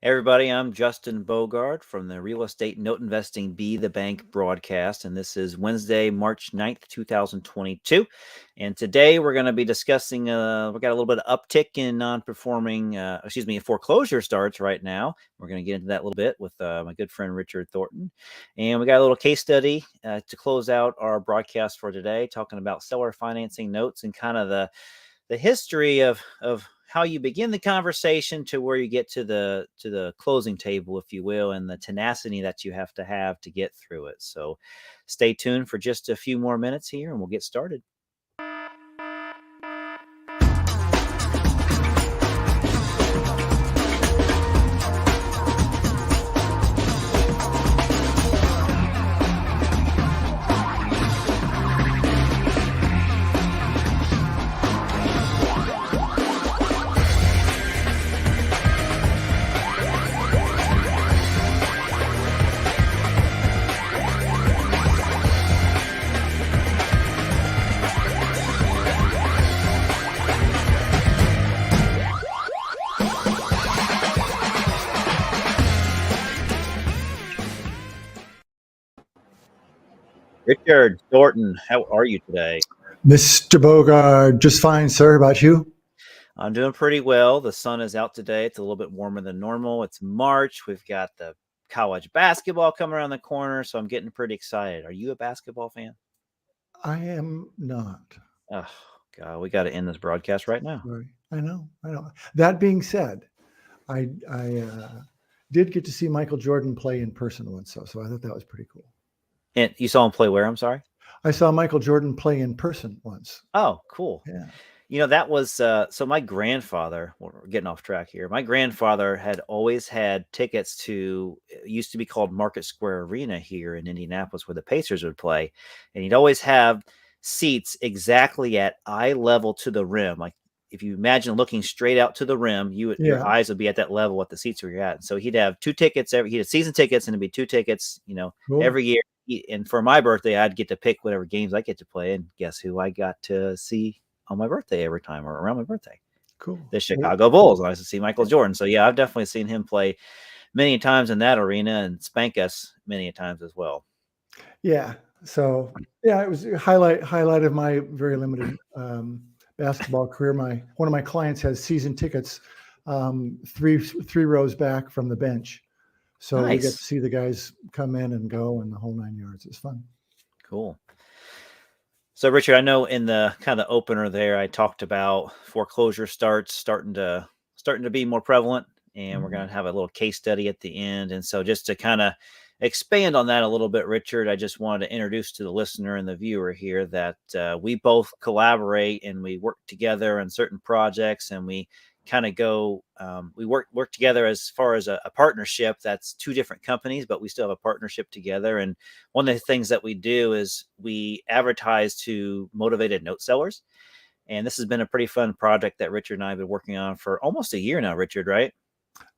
Hey everybody, I'm Justin Bogard from the Real Estate Note Investing Be the Bank broadcast, and this is Wednesday, March 9th, 2022. And today we're going to be discussing, we got a little bit of uptick in non-performing, foreclosure starts right now. We're going to get into that a little bit with my good friend Richard Thornton. And we got a little case study to close out our broadcast for today, talking about seller financing notes and kind of the history of how you begin the conversation to where you get to the closing table, if you will, and the tenacity that you have to get through it. So stay tuned for just a few more minutes here and we'll get started. Richard Thornton, how are you today? Mr. Bogard, just fine, sir. About you? I'm doing pretty well. The sun is out today. It's a little bit warmer than normal. It's March. We've got the college basketball coming around the corner, so I'm getting pretty excited. Are you a basketball fan? I am not. Oh, God, we got to end this broadcast right now. Sorry. I know. That being said, I did get to see Michael Jordan play in person once, so I thought that was pretty cool. And you saw him play where? I'm sorry? I saw Michael Jordan play in person once. Oh, cool. Yeah. You know, that was so my grandfather, we're getting off track here. My grandfather had always had tickets to, it used to be called Market Square Arena here in Indianapolis where the Pacers would play. And he'd always have seats exactly at eye level to the rim. Like if you imagine looking straight out to the rim, your eyes would be at that level at the seats where you're at. And so he'd have two tickets he had season tickets and it'd be two tickets, Cool. every year. And for my birthday, I'd get to pick whatever games I get to play. And guess who I got to see on my birthday every time or around my birthday? Cool. The Chicago Bulls. I used to see Michael Jordan. So yeah, I've definitely seen him play many times in that arena and spank us many times as well. Yeah. So yeah, it was a highlight of my very limited basketball career. One of my clients has season tickets, three rows back from the bench. So Nice. We get to see the guys come in and go and the whole 9 yards. It's fun. Cool. So Richard, I know in the kind of opener there, I talked about foreclosure starts starting to be more prevalent, and we're going to have a little case study at the end. And so just to kind of expand on that a little bit, Richard, I just wanted to introduce to the listener and the viewer here that we both collaborate and we work together on certain projects, and we kind of go, we work together as far as a partnership. That's two different companies, but we still have a partnership together. And one of the things that we do is we advertise to motivated note sellers. And this has been a pretty fun project that Richard and I have been working on for almost a year now, Richard, right?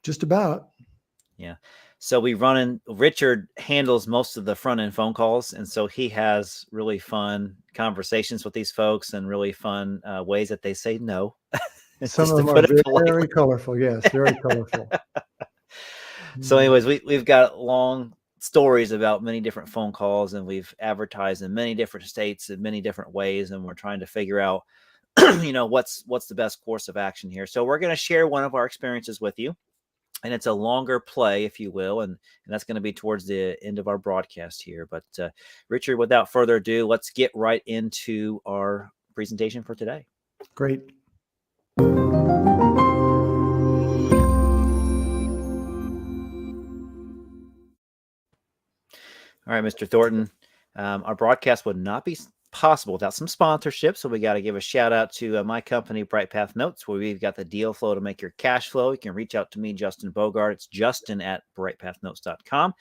Just about. Yeah. So Richard handles most of the front end phone calls. And so he has really fun conversations with these folks and really fun ways that they say no. Some of them are very colorful. Yes, very colorful. So anyways, we've got long stories about many different phone calls, and we've advertised in many different states in many different ways. And we're trying to figure out, what's the best course of action here. So we're going to share one of our experiences with you. And it's a longer play, if you will, and that's going to be towards the end of our broadcast here. But Richard, without further ado, let's get right into our presentation for today. Great. All right, Mr. Thornton, our broadcast would not be possible without some sponsorship. So we got to give a shout out to my company, Bright Path Notes, where we've got the deal flow to make your cash flow. You can reach out to me, Justin Bogard. It's justin@brightpathnotes.com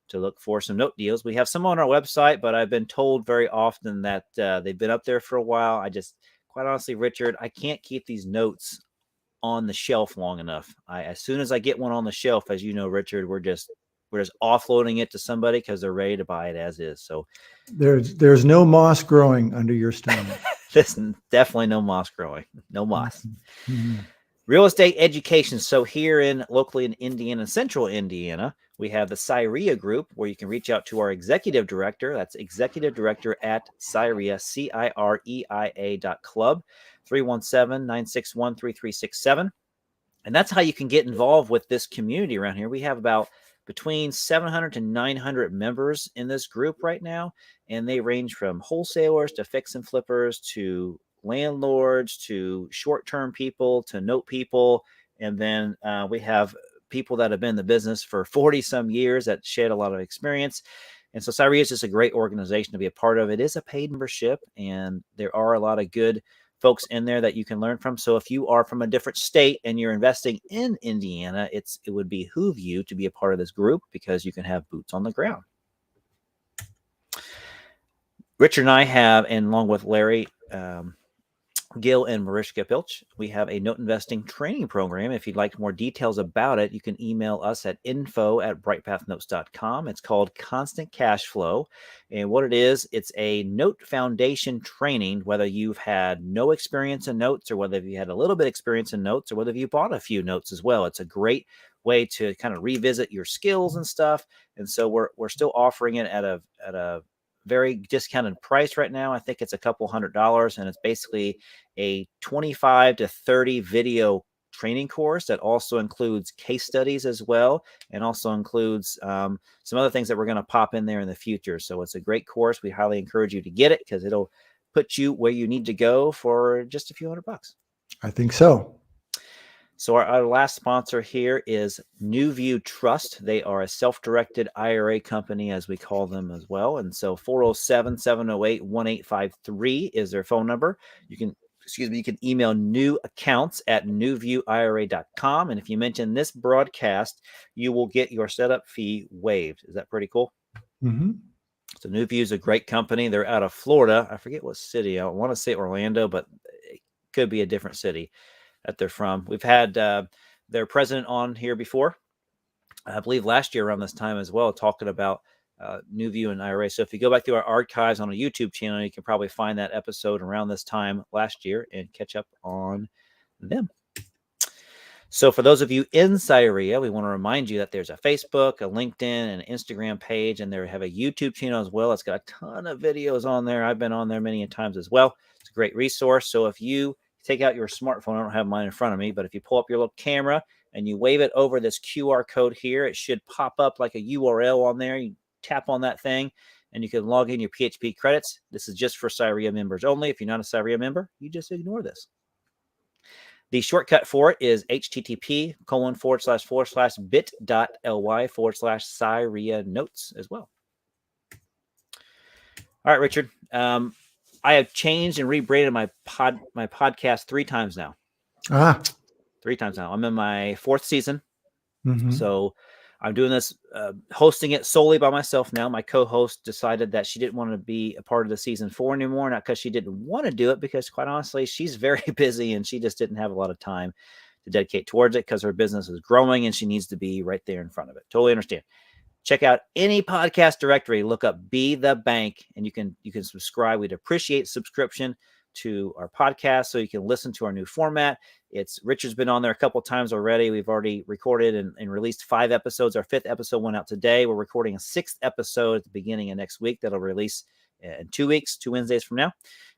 to look for some note deals. We have some on our website, but I've been told very often that they've been up there for a while. Quite honestly, Richard, I can't keep these notes on the shelf long enough. As soon as I get one on the shelf, as you know, Richard, we're just offloading it to somebody because they're ready to buy it as is. So there's no moss growing under your stone. There's definitely no moss growing. No moss. Mm-hmm. Real estate education. So here locally in Indiana, central Indiana, we have the Cyrea Group, where you can reach out to our executive director. That's executive director at Cyrea, CIREIA.club, 317-961-3367. And that's how you can get involved with this community around here. We have about between 700 to 900 members in this group right now, and they range from wholesalers to fix and flippers to landlords to short-term people to note people. And then we have people that have been in the business for 40 some years that shed a lot of experience. And so Cyrea is just a great organization to be a part of. It is a paid membership, and there are a lot of good folks in there that you can learn from. So if you are from a different state and you're investing in Indiana, it would behoove you to be a part of this group because you can have boots on the ground. Richard and I have, and along with Larry, Gil and Mariska Pilch, we have a note investing training program. If you'd like more details about it, you can email us at info@brightpathnotes.com. It's called Constant Cash Flow. And what it is, it's a note foundation training, whether you've had no experience in notes or whether you had a little bit experience in notes or whether you bought a few notes as well. It's a great way to kind of revisit your skills and stuff. And so we're still offering it at a very discounted price right now. I think it's a couple $100, and it's basically a 25 to 30 video training course that also includes case studies as well, and also includes some other things that we're going to pop in there in the future. So it's a great course. We highly encourage you to get it because it'll put you where you need to go for just a few $100. I think so. So our last sponsor here is New View Trust. They are a self-directed IRA company, as we call them as well. And so 407-708-1853 is their phone number. You can email new accounts at newviewira.com. And if you mention this broadcast, you will get your setup fee waived. Is that pretty cool? Mm-hmm. So New View is a great company. They're out of Florida. I forget what city. I want to say Orlando, but it could be a different city that they're from. We've had their president on here before, I believe last year around this time as well, talking about New View and IRA. So if you go back through our archives on a YouTube channel, you can probably find that episode around this time last year and catch up on them. So for those of you in Cyrea, we want to remind you that there's a Facebook, a LinkedIn, and an Instagram page, and they have a YouTube channel as well. It's got a ton of videos on there. I've been on there many times as well. It's a great resource. So if you take out your smartphone, I don't have mine in front of me, but if you pull up your little camera and you wave it over this QR code here, it should pop up like a URL on there. You tap on that thing and you can log in your PHP credits. This is just for Cyrea members only. If you're not a Cyrea member, you just ignore this. The shortcut for it is http://bit.ly/Cyrea notes as well. All right, Richard. I have changed and rebranded my podcast 3 times now. 3 times now. I'm in my 4th season. Mm-hmm. So I'm doing this, hosting it solely by myself now. My co-host decided that she didn't want to be a part of the season 4 anymore, not because she didn't want to do it, because quite honestly, she's very busy and she just didn't have a lot of time to dedicate towards it because her business is growing and she needs to be right there in front of it. Totally understand. Check out any podcast directory, look up Be the Bank, and you can subscribe. We'd appreciate subscription to our podcast so you can listen to our new format. Richard's been on there a couple times already. We've already recorded and released 5 episodes. Our 5th episode went out today. We're recording a 6th episode at the beginning of next week that'll release in 2 weeks, 2 Wednesdays from now.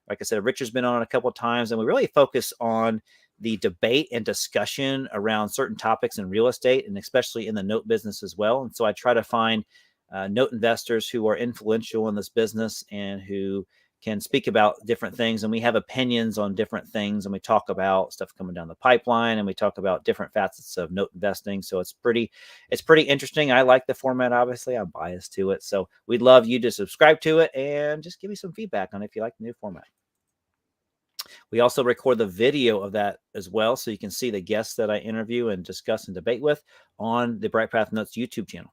Like I said, Richard's been on a couple times, and we really focus on the debate and discussion around certain topics in real estate, and especially in the note business as well. And so I try to find note investors who are influential in this business and who can speak about different things. And we have opinions on different things, and we talk about stuff coming down the pipeline, and we talk about different facets of note investing. So it's pretty interesting. I like the format. Obviously, I'm biased to it. So we'd love you to subscribe to it and just give me some feedback on if you like the new format. We also record the video of that as well, so you can see the guests that I interview and discuss and debate with on the Bright Path Notes YouTube channel.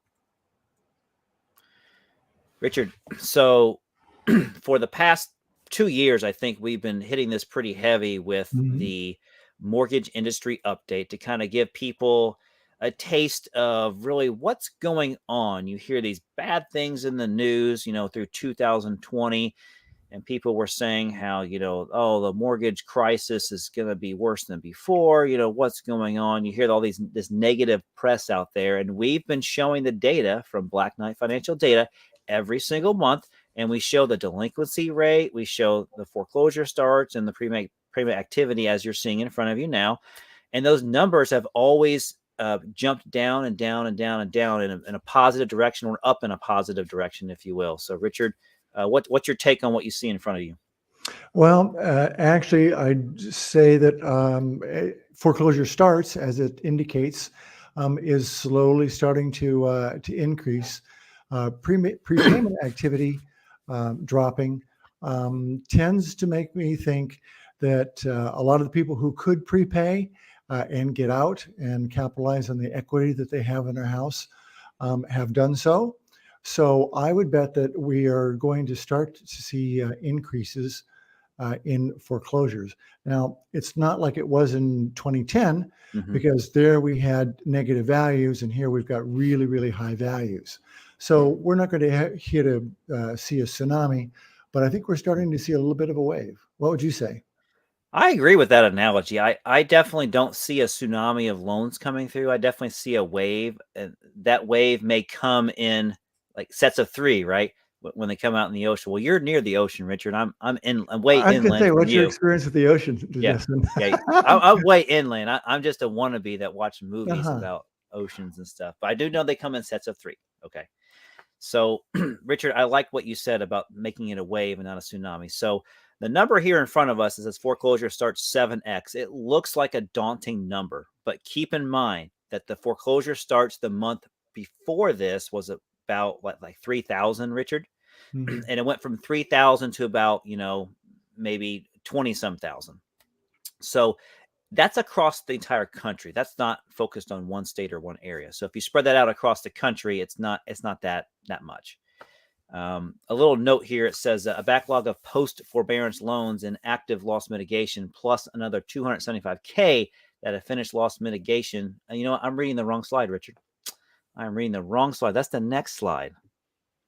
Richard, so for the past 2 years, I think we've been hitting this pretty heavy with the mortgage industry update to kind of give people a taste of really what's going on. You hear these bad things in the news, through 2020. and people were saying how, oh, the mortgage crisis is going to be worse than before. What's going on? You hear all this negative press out there, and we've been showing the data from Black Knight Financial Data every single month, and we show the delinquency rate, we show the foreclosure starts, and the prepayment activity as you're seeing in front of you now, and those numbers have always jumped down and down and down and down in a positive direction, or up in a positive direction, if you will. So, Richard, what's your take on what you see in front of you? Well, actually, I'd say that foreclosure starts, as it indicates, is slowly starting to increase. Prepayment activity dropping tends to make me think that a lot of the people who could prepay and get out and capitalize on the equity that they have in their house have done so. So I would bet that we are going to start to see increases in foreclosures. Now, it's not like it was in 2010, because there we had negative values, and here we've got really, really high values. So we're not going to see a tsunami, but I think we're starting to see a little bit of a wave. What would you say? I agree with that analogy. I definitely don't see a tsunami of loans coming through. I definitely see a wave, and that wave may come in like sets of three, right? When they come out in the ocean. Well, you're near the ocean, Richard. I'm way I was going to inland say, from what's your you. experience with the ocean, Yeah, Justin? yeah. I'm way inland. I'm just a wannabe that watches movies Uh-huh. about oceans and stuff. But I do know they come in sets of three. Okay. So, Richard, I like what you said about making it a wave and not a tsunami. So, the number here in front of us is as foreclosure starts 7x. It looks like a daunting number, but keep in mind that the foreclosure starts the month before this was about like 3,000, Richard, Mhm. and it went from 3,000 to about maybe 20 some thousand. So that's across the entire country. That's not focused on one state or one area. So if you spread that out across the country, it's not that much. A little note here, it says a backlog of post forbearance loans and active loss mitigation, plus another 275K that have finished loss mitigation. And you know what? I'm reading the wrong slide, Richard. I'm reading the wrong slide. That's the next slide.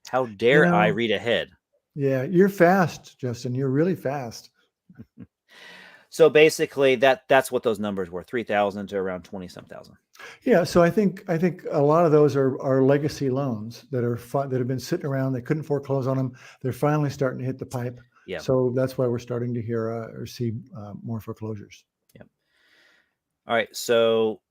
How You dare I know, read ahead? yeah, you're fast, Justin. You're really fast. So basically, that's what those numbers were: 3,000 to around 20 some thousand. Yeah, so I think a lot of those are legacy loans that have been sitting around. They couldn't foreclose on them. They're finally starting to hit the pipe. Yeah. So that's why we're starting to hear or see more foreclosures. Yeah. All right. So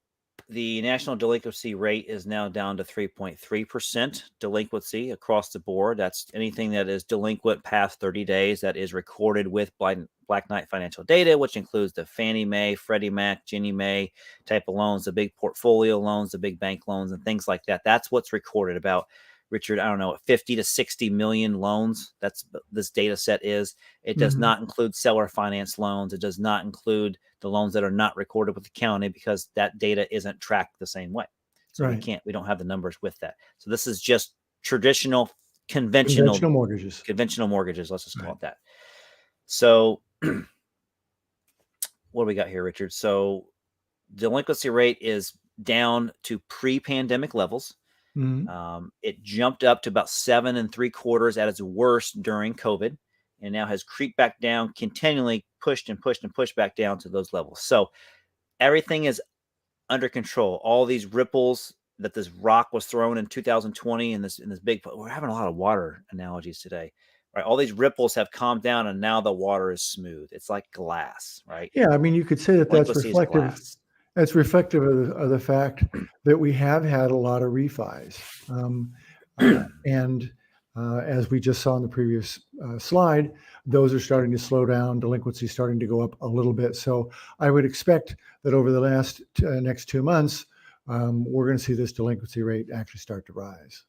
the national delinquency rate is now down to 3.3% delinquency across the board. That's anything that is delinquent past 30 days that is recorded with Black Knight Financial Data, which includes the Fannie Mae, Freddie Mac, Ginnie Mae type of loans, the big portfolio loans, the big bank loans, and things like that. That's what's recorded about, Richard, I don't know, 50 to 60 million loans. That's this data set is. It does not include seller finance loans. It does not include the loans that are not recorded with the county, because that data isn't tracked the same way. So Right. we don't have the numbers with that. So this is just traditional, conventional Mortgages. Let's just call it that. So what do we got here, Richard? So delinquency rate is down to pre-pandemic levels. It jumped up to about 7.75 at its worst during COVID, and now has creeped back down, continually pushed back down to those levels. So everything is under control. All these ripples that this rock was thrown in 2020 in this big, we're having a lot of water analogies today, right? All these ripples have calmed down, and now the water is smooth. It's like glass, right? Yeah, I mean, you could say that that's Delinquency is reflective. glass. That's reflective of the fact that we have had a lot of refis, and as we just saw in the previous slide, those are starting to slow down. Delinquency is starting to go up a little bit. So I would expect that over the next 2 months, we're going to see this delinquency rate actually start to rise.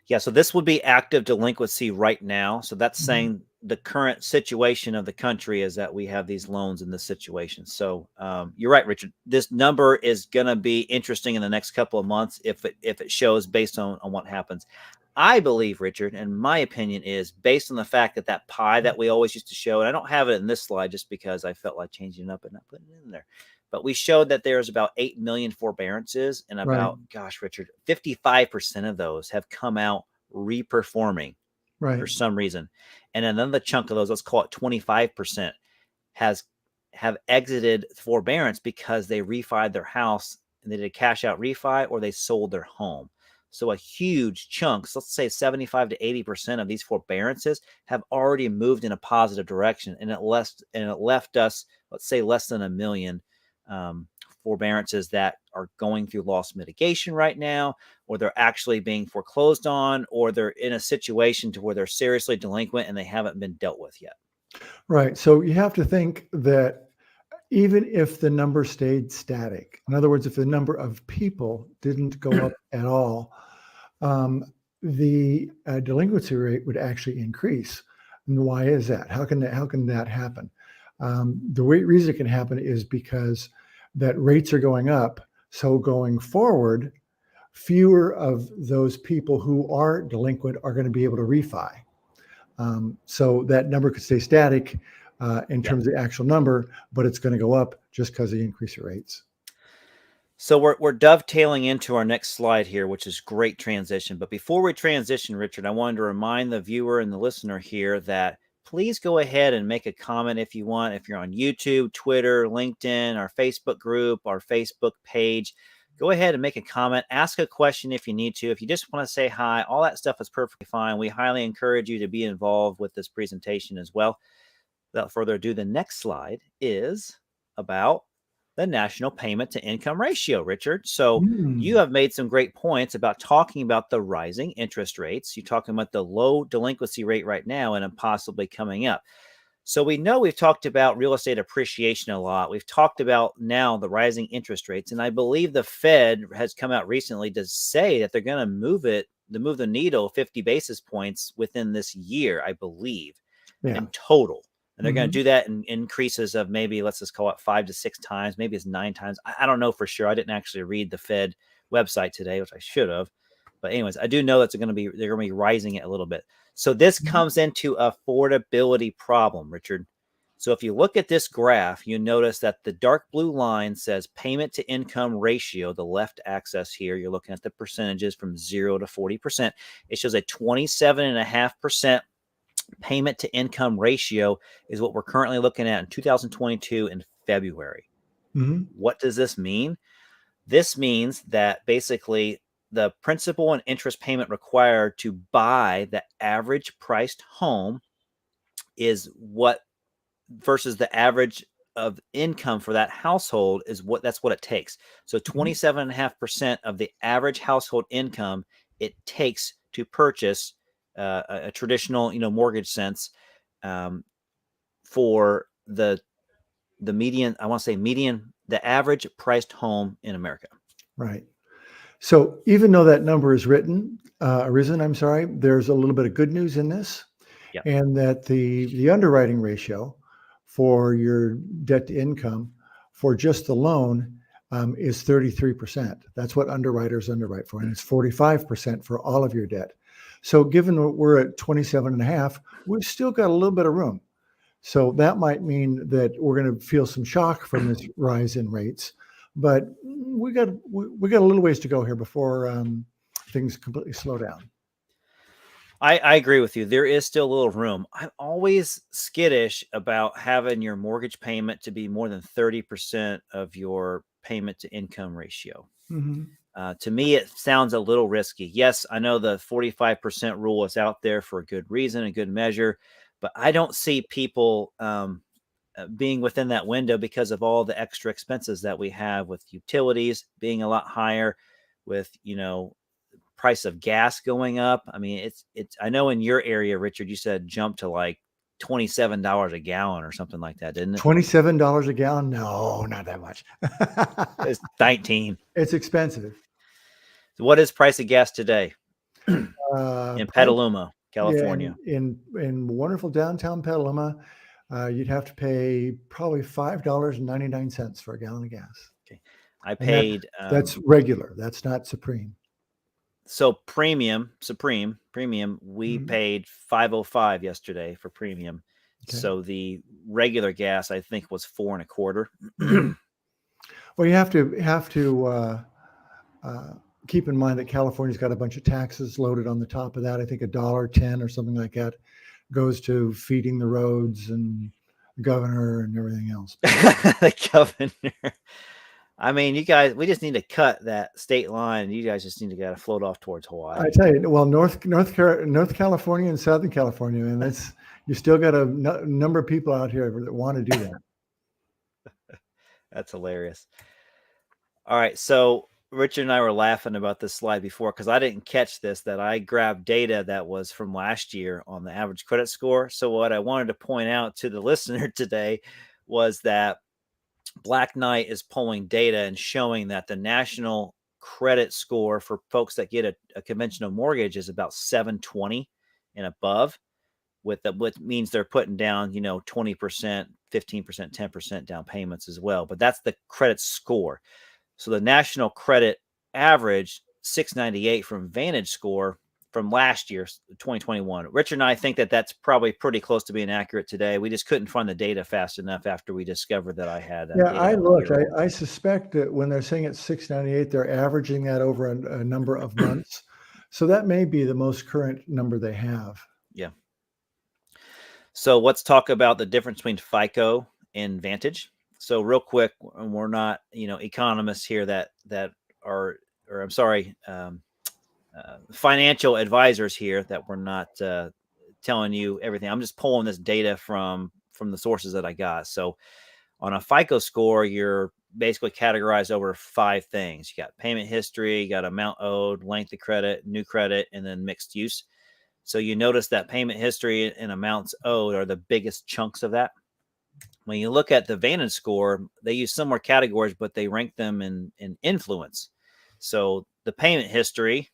Yeah, so this would be active delinquency right now. So that's saying the current situation of the country is that we have these loans in this situation. So you're right, Richard. This number is going to be interesting in the next couple of months if it shows based on what happens. I believe, Richard, and my opinion is based on the fact that pie that we always used to show, and I don't have it in this slide just because I felt like changing it up and not putting it in there. But we showed that there's about 8 million forbearances, and about, gosh, Richard, 55% of those have come out reperforming. Right. for some reason. And another chunk of those, let's call it 25%, have exited forbearance because they refied their house and they did a cash out refi or they sold their home. So a huge chunk, so let's say 75 to 80% of these forbearances have already moved in a positive direction, and it left us, let's say, less than 1 million forbearances that are going through loss mitigation right now, or they're actually being foreclosed on, or they're in a situation to where they're seriously delinquent and they haven't been dealt with yet. Right. So you have to think that even if the number stayed static, in other words, if the number of people didn't go up at all, the delinquency rate would actually increase. And why is that? How can that happen? The reason it can happen is because that rates are going up. So going forward, fewer of those people who are delinquent are going to be able to refi. So that number could stay static in terms of the actual number, but it's going to go up just because of the increase in rates. So we're dovetailing into our next slide here, which is great transition. But before we transition, Richard, I wanted to remind the viewer and the listener here that please go ahead and make a comment if you want. If you're on YouTube, Twitter, LinkedIn, our Facebook group, our Facebook page, go ahead and make a comment. Ask a question if you need to. If you just want to say hi, all that stuff is perfectly fine. We highly encourage you to be involved with this presentation as well. Without further ado, the next slide is about the national payment to income ratio, Richard. So you have made some great points about talking about the rising interest rates. You're talking about the low delinquency rate right now and possibly coming up. So we know we've talked about real estate appreciation a lot. We've talked about now the rising interest rates. And I believe the Fed has come out recently to say that they're going to move the needle 50 basis points within this year, I believe, in total. And they're going to do that in increases of maybe, let's just call it 5 to 6 times. Maybe it's 9 times. I don't know for sure. I didn't actually read the Fed website today, which I should have. But anyways, I do know they're going to be rising it a little bit. So this comes into affordability problem, Richard. So if you look at this graph, you notice that the dark blue line says payment to income ratio, the left axis here. You're looking at the percentages from 0 to 40%. It shows a 27.5% payment to income ratio is what we're currently looking at in 2022 in February. What does this mean? This means that basically the principal and interest payment required to buy the average priced home is what versus the average of income for that household is that's what it takes. So 27.5% of the average household income it takes to purchase a traditional, mortgage sense for the median. I want to say median, the average priced home in America. Right. So even though that number is arisen, there's a little bit of good news in this, and that the underwriting ratio for your debt to income for just the loan is 33%. That's what underwriters underwrite for, and it's 45% for all of your debt. So given that we're at 27.5, we've still got a little bit of room. So that might mean that we're going to feel some shock from this rise in rates, but we got a little ways to go here before things completely slow down. I agree with you. There is still a little room. I'm always skittish about having your mortgage payment to be more than 30% of your payment to income ratio. To me, it sounds a little risky. Yes, I know the 45% rule is out there for a good reason, a good measure, but I don't see people being within that window because of all the extra expenses that we have with utilities being a lot higher, with, price of gas going up. I mean, it's, I know in your area, Richard, you said jump to like $27 a gallon or something like that, didn't it? $27 a gallon? No, not that much. It's 19. It's expensive. So what is price of gas today in Petaluma, California? Yeah, in wonderful downtown Petaluma, you'd have to pay probably $5.99 for a gallon of gas. Okay, I paid. That's regular. That's not supreme. So supreme premium, we paid $5.05 yesterday for premium. Okay. So the regular gas, I think, was $4.25. Well, you have to keep in mind that California's got a bunch of taxes loaded on the top of that. I think $1.10 or something like that goes to feeding the roads and the governor and everything else. The governor. I mean, you guys, we just need to cut that state line. You guys just need to float off towards Hawaii. I tell you, well, North California and Southern California, and that's you still got a number of people out here that want to do that. That's hilarious. All right, so Richard and I were laughing about this slide before because I didn't catch this, that I grabbed data that was from last year on the average credit score. So what I wanted to point out to the listener today was that Black Knight is pulling data and showing that the national credit score for folks that get a conventional mortgage is about 720 and above, with what means they're putting down, 20%, 15%, 10% down payments as well. But that's the credit score. So the national credit average 698 from Vantage score from last year, 2021. Richard and I think that that's probably pretty close to being accurate today. We just couldn't find the data fast enough after we discovered that I had that. Yeah, I looked. I suspect that when they're saying it's 698, they're averaging that over a number of months. So that may be the most current number they have. Yeah. So let's talk about the difference between FICO and Vantage. So real quick, we're not, economists here that are, or I'm sorry, financial advisors here, that we're not telling you everything. I'm just pulling this data from the sources that I got. So on a FICO score, you're basically categorized over 5 things. You got payment history, you got amount owed, length of credit, new credit, and then mixed use. So you notice that payment history and amounts owed are the biggest chunks of that. When you look at the Vantage score, they use similar categories, but they rank them in influence. So the payment history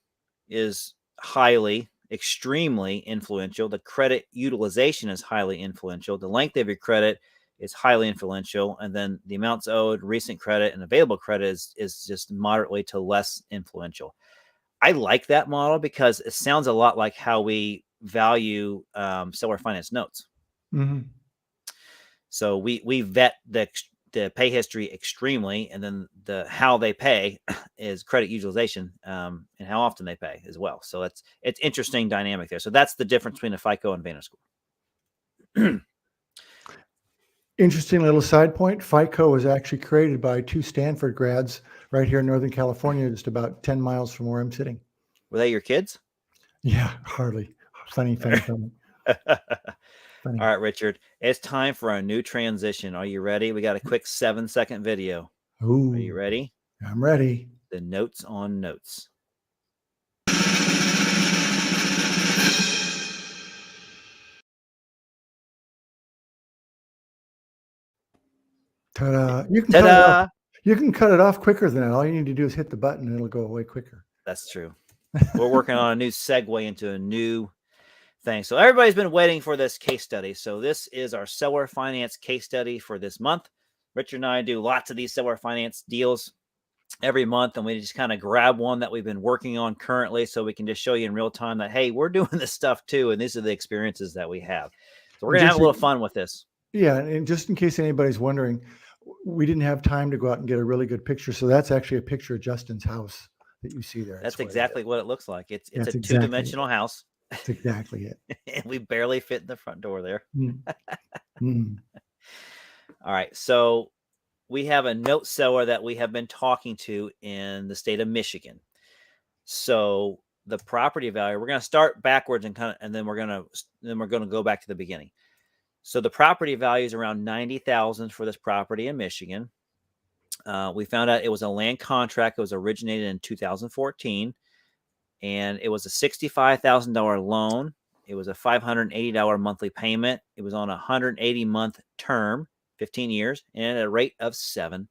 is extremely influential. The credit utilization is highly influential. The length of your credit is highly influential. And then the amounts owed, recent credit, and available credit is just moderately to less influential. I like that model because it sounds a lot like how we value seller finance notes. Mm-hmm. So we vet the pay history extremely, and then the how they pay is credit utilization, and how often they pay as well. So it's interesting dynamic there. So that's the difference between a FICO and Vantage score. Interesting little side point. FICO was actually created by 2 Stanford grads right here in Northern California, just about 10 miles from where I'm sitting. Were they your kids? Yeah, hardly. Funny. All right, Richard, it's time for a new transition. Are you ready? We got a quick 7-second video. Ooh, are you ready? I'm ready. The notes on notes. Ta-da. You can cut it off quicker than that. All you need to do is hit the button and it'll go away quicker. That's true. We're working on a new segue into a new thing. So everybody's been waiting for this case study. So this is our seller finance case study for this month. Richard and I do lots of these seller finance deals every month, and we just kind of grab one that we've been working on currently so we can just show you in real time that, hey, we're doing this stuff too, and these are the experiences that we have. So we're going to have a little fun with this. Yeah, and just in case anybody's wondering, we didn't have time to go out and get a really good picture. So that's actually a picture of Justin's house that you see there. That's exactly what it looks like. It's a exactly two-dimensional house. That's exactly it. And we barely fit in the front door there. Mm. All right. So we have a note seller that we have been talking to in the state of Michigan. So the property value, we're going to start backwards and then we're going to go back to the beginning. So the property value is around $90,000 for this property in Michigan. We found out it was a land contract. It was originated in 2014, and it was a $65,000 loan. It was a $580 monthly payment. It was on a 180-month term, 15 years, and at a rate of 7%.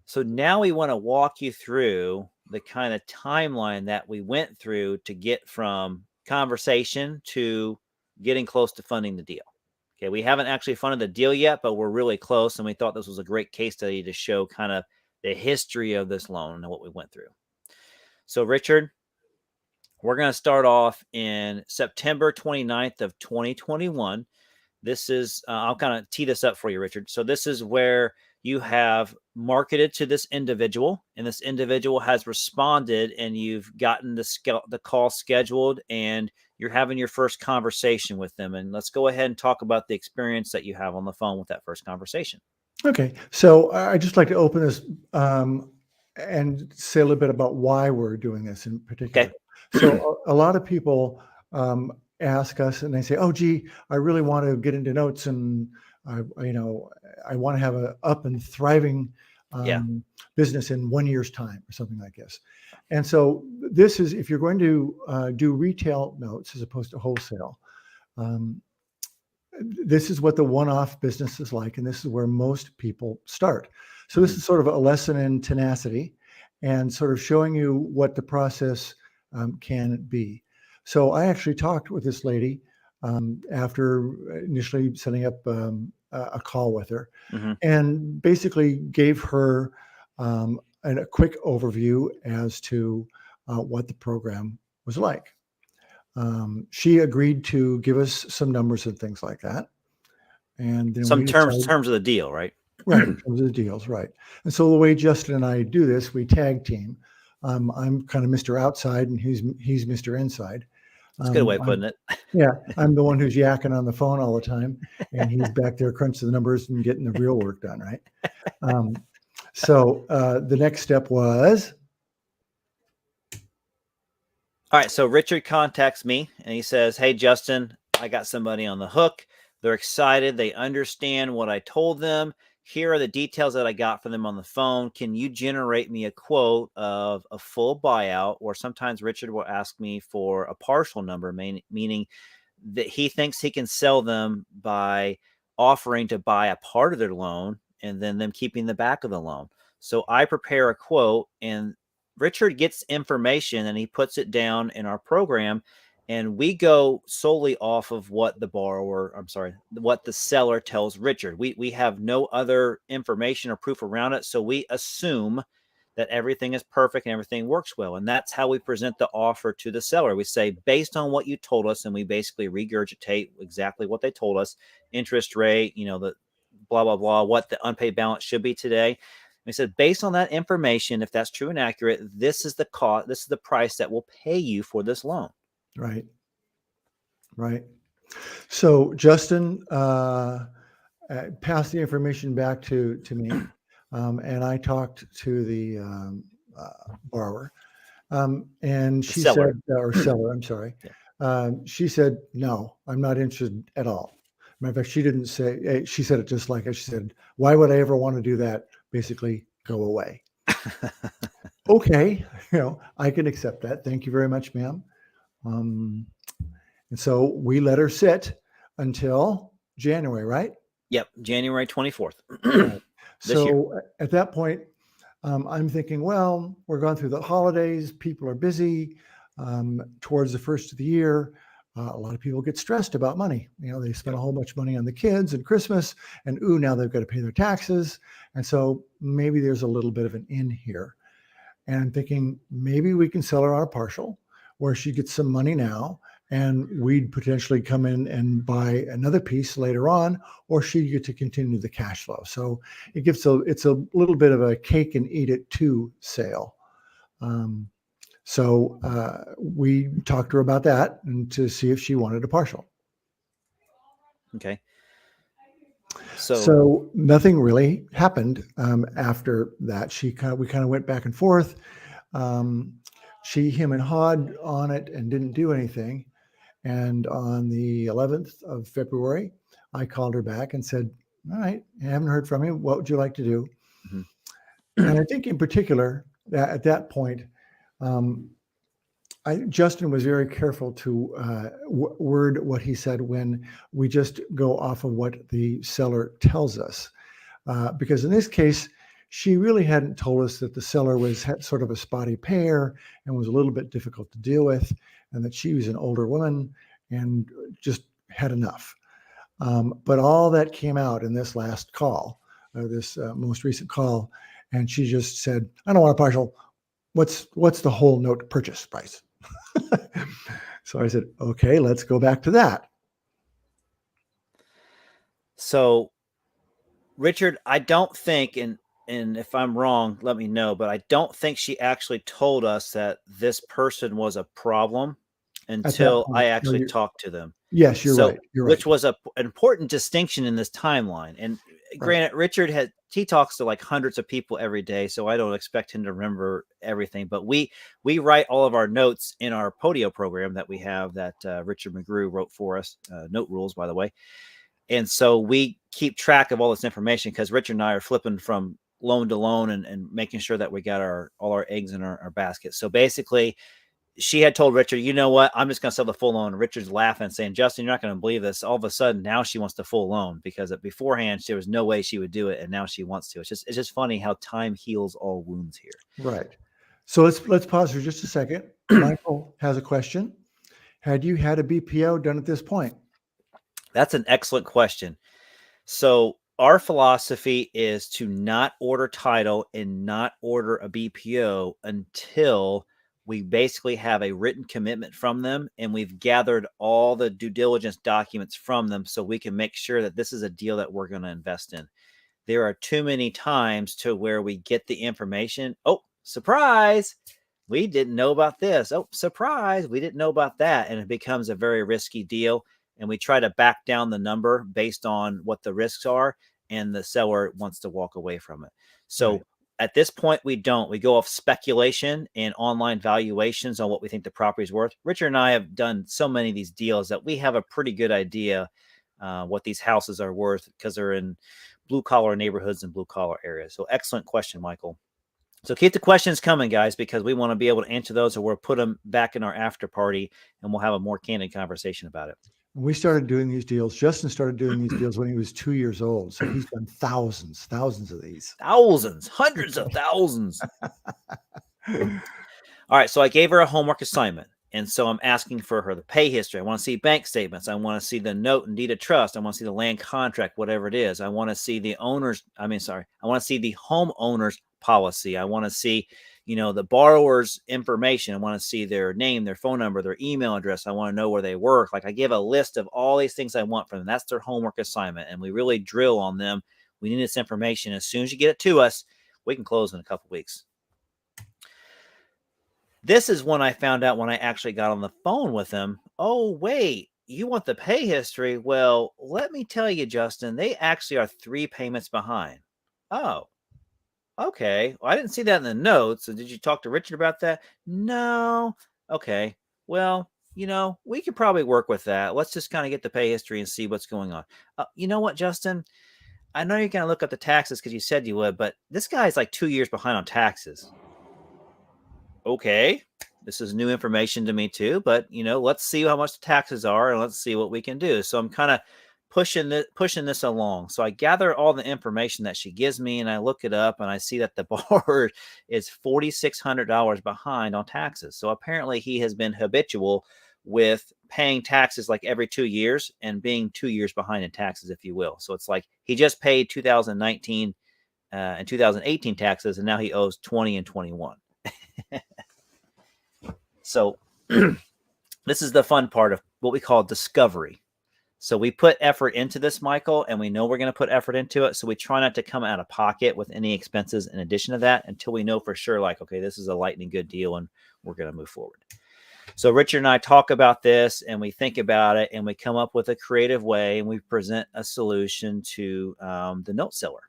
So now we want to walk you through the kind of timeline that we went through to get from conversation to getting close to funding the deal. Okay, we haven't actually funded the deal yet, but we're really close, and we thought this was a great case study to show kind of the history of this loan and what we went through. So, Richard, we're going to start off in September 29th of 2021. This is, I'll kind of tee this up for you, Richard. So this is where you have marketed to this individual, and this individual has responded, and you've gotten the call scheduled, and you're having your first conversation with them. And let's go ahead and talk about the experience that you have on the phone with that first conversation. Okay, so I just like to open this and say a little bit about why we're doing this in particular. Okay. So a lot of people ask us, and they say, "Oh, gee, I really want to get into notes, and I want to have a up and thriving Yeah. business in 1 year's time, or something like this." And so this is, if you're going to do retail notes as opposed to wholesale. This is what the one-off business is like, and this is where most people start. So this is sort of a lesson in tenacity and sort of showing you what the process can be. So I actually talked with this lady after initially setting up a call with her, and basically gave her a quick overview as to what the program was like. She agreed to give us some numbers and things like that. And then Some we decided, terms of the deal, right? right, in terms of the deals, right. And so the way Justin and I do this, we tag team. I'm kind of Mr. Outside, and he's Mr. Inside. That's a good way of putting it. Yeah, I'm the one who's yakking on the phone all the time, and he's back there crunching the numbers and getting the real work done, right? So the next step was, all right, so Richard contacts me and he says, "Hey, Justin, I got somebody on the hook. They're excited. They understand what I told them. Here are the details that I got from them on the phone. Can you generate me a quote of a full buyout?" Or sometimes Richard will ask me for a partial number, meaning that he thinks he can sell them by offering to buy a part of their loan and then them keeping the back of the loan. So I prepare a quote, and Richard gets information and he puts it down in our program, and we go solely off of what what the seller tells Richard. We have no other information or proof around it, so we assume that everything is perfect and everything works well. And that's how we present the offer to the seller. We say, based on what you told us, and we basically regurgitate exactly what they told us, interest rate, the blah, blah, blah, what the unpaid balance should be today. We said, based on that information, if that's true and accurate, this is the cost, this is the price that will pay you for this loan. right. So Justin passed the information back to me, and I talked to the borrower, and she seller. said, or seller, I'm sorry. Yeah. She said, "No, I'm not interested at all." Matter of fact, she didn't say, she said it just like it. She said, "Why would I ever want to do that? Basically, go away." Okay, I can accept that. Thank you very much, ma'am. And so we let her sit until January, right? Yep, January 24th. Right. This year. So at that point, I'm thinking, well, we're going through the holidays. People are busy. Towards the first of the year, a lot of people get stressed about money. They spend a whole bunch of money on the kids and Christmas, and now they've got to pay their taxes. And so maybe there's a little bit of an in here. And I'm thinking maybe we can sell her on a partial where she gets some money now, and we'd potentially come in and buy another piece later on, or she'd get to continue the cash flow. So it's a little bit of a cake and eat it too sale. So we talked to her about that and to see if she wanted a partial. Okay. So nothing really happened after that. We kind of went back and forth. She him and hawed on it and didn't do anything. And on the 11th of February, I called her back and said, "All right, I haven't heard from you. What would you like to do?" And I think in particular, at that point, Justin was very careful to word what he said when we just go off of what the seller tells us. Because in this case, she really hadn't told us that the seller had sort of a spotty payer and was a little bit difficult to deal with, and that she was an older woman and just had enough. But all that came out in this last call, this most recent call, and she just said, "I don't want a partial. What's the whole note purchase price?" So I said, "Okay, let's go back to that." So Richard, I don't think, and if I'm wrong, let me know, but I don't think she actually told us that this person was a problem At that until I point. No, actually talked to them. yes, you're So, right. You're which right. was an important distinction in this timeline. And Right. granted, he talks to like hundreds of people every day, so I don't expect him to remember everything. But we write all of our notes in our Podio program that we have that Richard McGrew wrote for us. Note rules, by the way. And so we keep track of all this information because Richard and I are flipping from loan to loan and making sure that we got all our eggs in our basket. So basically, she had told Richard, you know what, I'm just going to sell the full loan. And Richard's laughing, saying, Justin, you're not going to believe this. All of a sudden, now she wants the full loan because beforehand, there was no way she would do it. And now she wants to. It's just funny how time heals all wounds here. Right. So let's pause for just a second. Michael has a question. Had you had a BPO done at this point? That's an excellent question. So our philosophy is to not order title and not order a BPO until we basically have a written commitment from them and we've gathered all the due diligence documents from them so we can make sure that this is a deal that we're going to invest in. There are too many times to where we get the information. Oh, surprise. We didn't know about this. Oh, surprise. We didn't know about that. And it becomes a very risky deal. And we try to back down the number based on what the risks are. And the seller wants to walk away from it. So Right. at this point, we don't. We go off speculation and online valuations on what we think the property is worth. Richard and I have done so many of these deals that we have a pretty good idea what these houses are worth because they're in blue collar neighborhoods and blue collar areas. So excellent question, Michael. So keep the questions coming, guys, because we want to be able to answer those, or we'll put them back in our after party, and we'll have a more candid conversation about it. When we started doing these deals, Justin started doing these deals when he was 2 years old. So he's done thousands of these. Thousands, hundreds of thousands. All right, so I gave her a homework assignment. And so I'm asking for her the pay history. I want to see bank statements. I want to see the note and deed of trust. I want to see the land contract, whatever it is. I want to see the I want to see the homeowner's policy. I want to see, the borrower's information. I want to see their name, their phone number, their email address. I want to know where they work. Like I give a list of all these things I want from them. That's their homework assignment. And we really drill on them. We need this information. As soon as you get it to us, we can close in a couple weeks. This is when I found out when I actually got on the phone with them. Oh, wait, you want the pay history? Well, let me tell you, Justin, they actually are 3 payments behind. Oh, okay. Well, I didn't see that in the notes. So did you talk to Richard about that? No. Okay. Well, we could probably work with that. Let's just kind of get the pay history and see what's going on. You know what, Justin? I know you're going to look up the taxes because you said you would, but this guy's like 2 years behind on taxes. Okay, this is new information to me too, but let's see how much the taxes are and let's see what we can do. So I'm kind of pushing this along. So I gather all the information that she gives me and I look it up and I see that the borrower is $4,600 behind on taxes. So apparently he has been habitual with paying taxes like every 2 years and being 2 years behind in taxes, if you will. So it's like he just paid 2019 and 2018 taxes and now he owes 20 and 21. So this is the fun part of what we call discovery. So we put effort into this, Michael, and we know we're going to put effort into it. So we try not to come out of pocket with any expenses in addition to that until we know for sure, like, okay, this is a lightning good deal and we're going to move forward. So Richard and I talk about this and we think about it and we come up with a creative way and we present a solution to the note seller.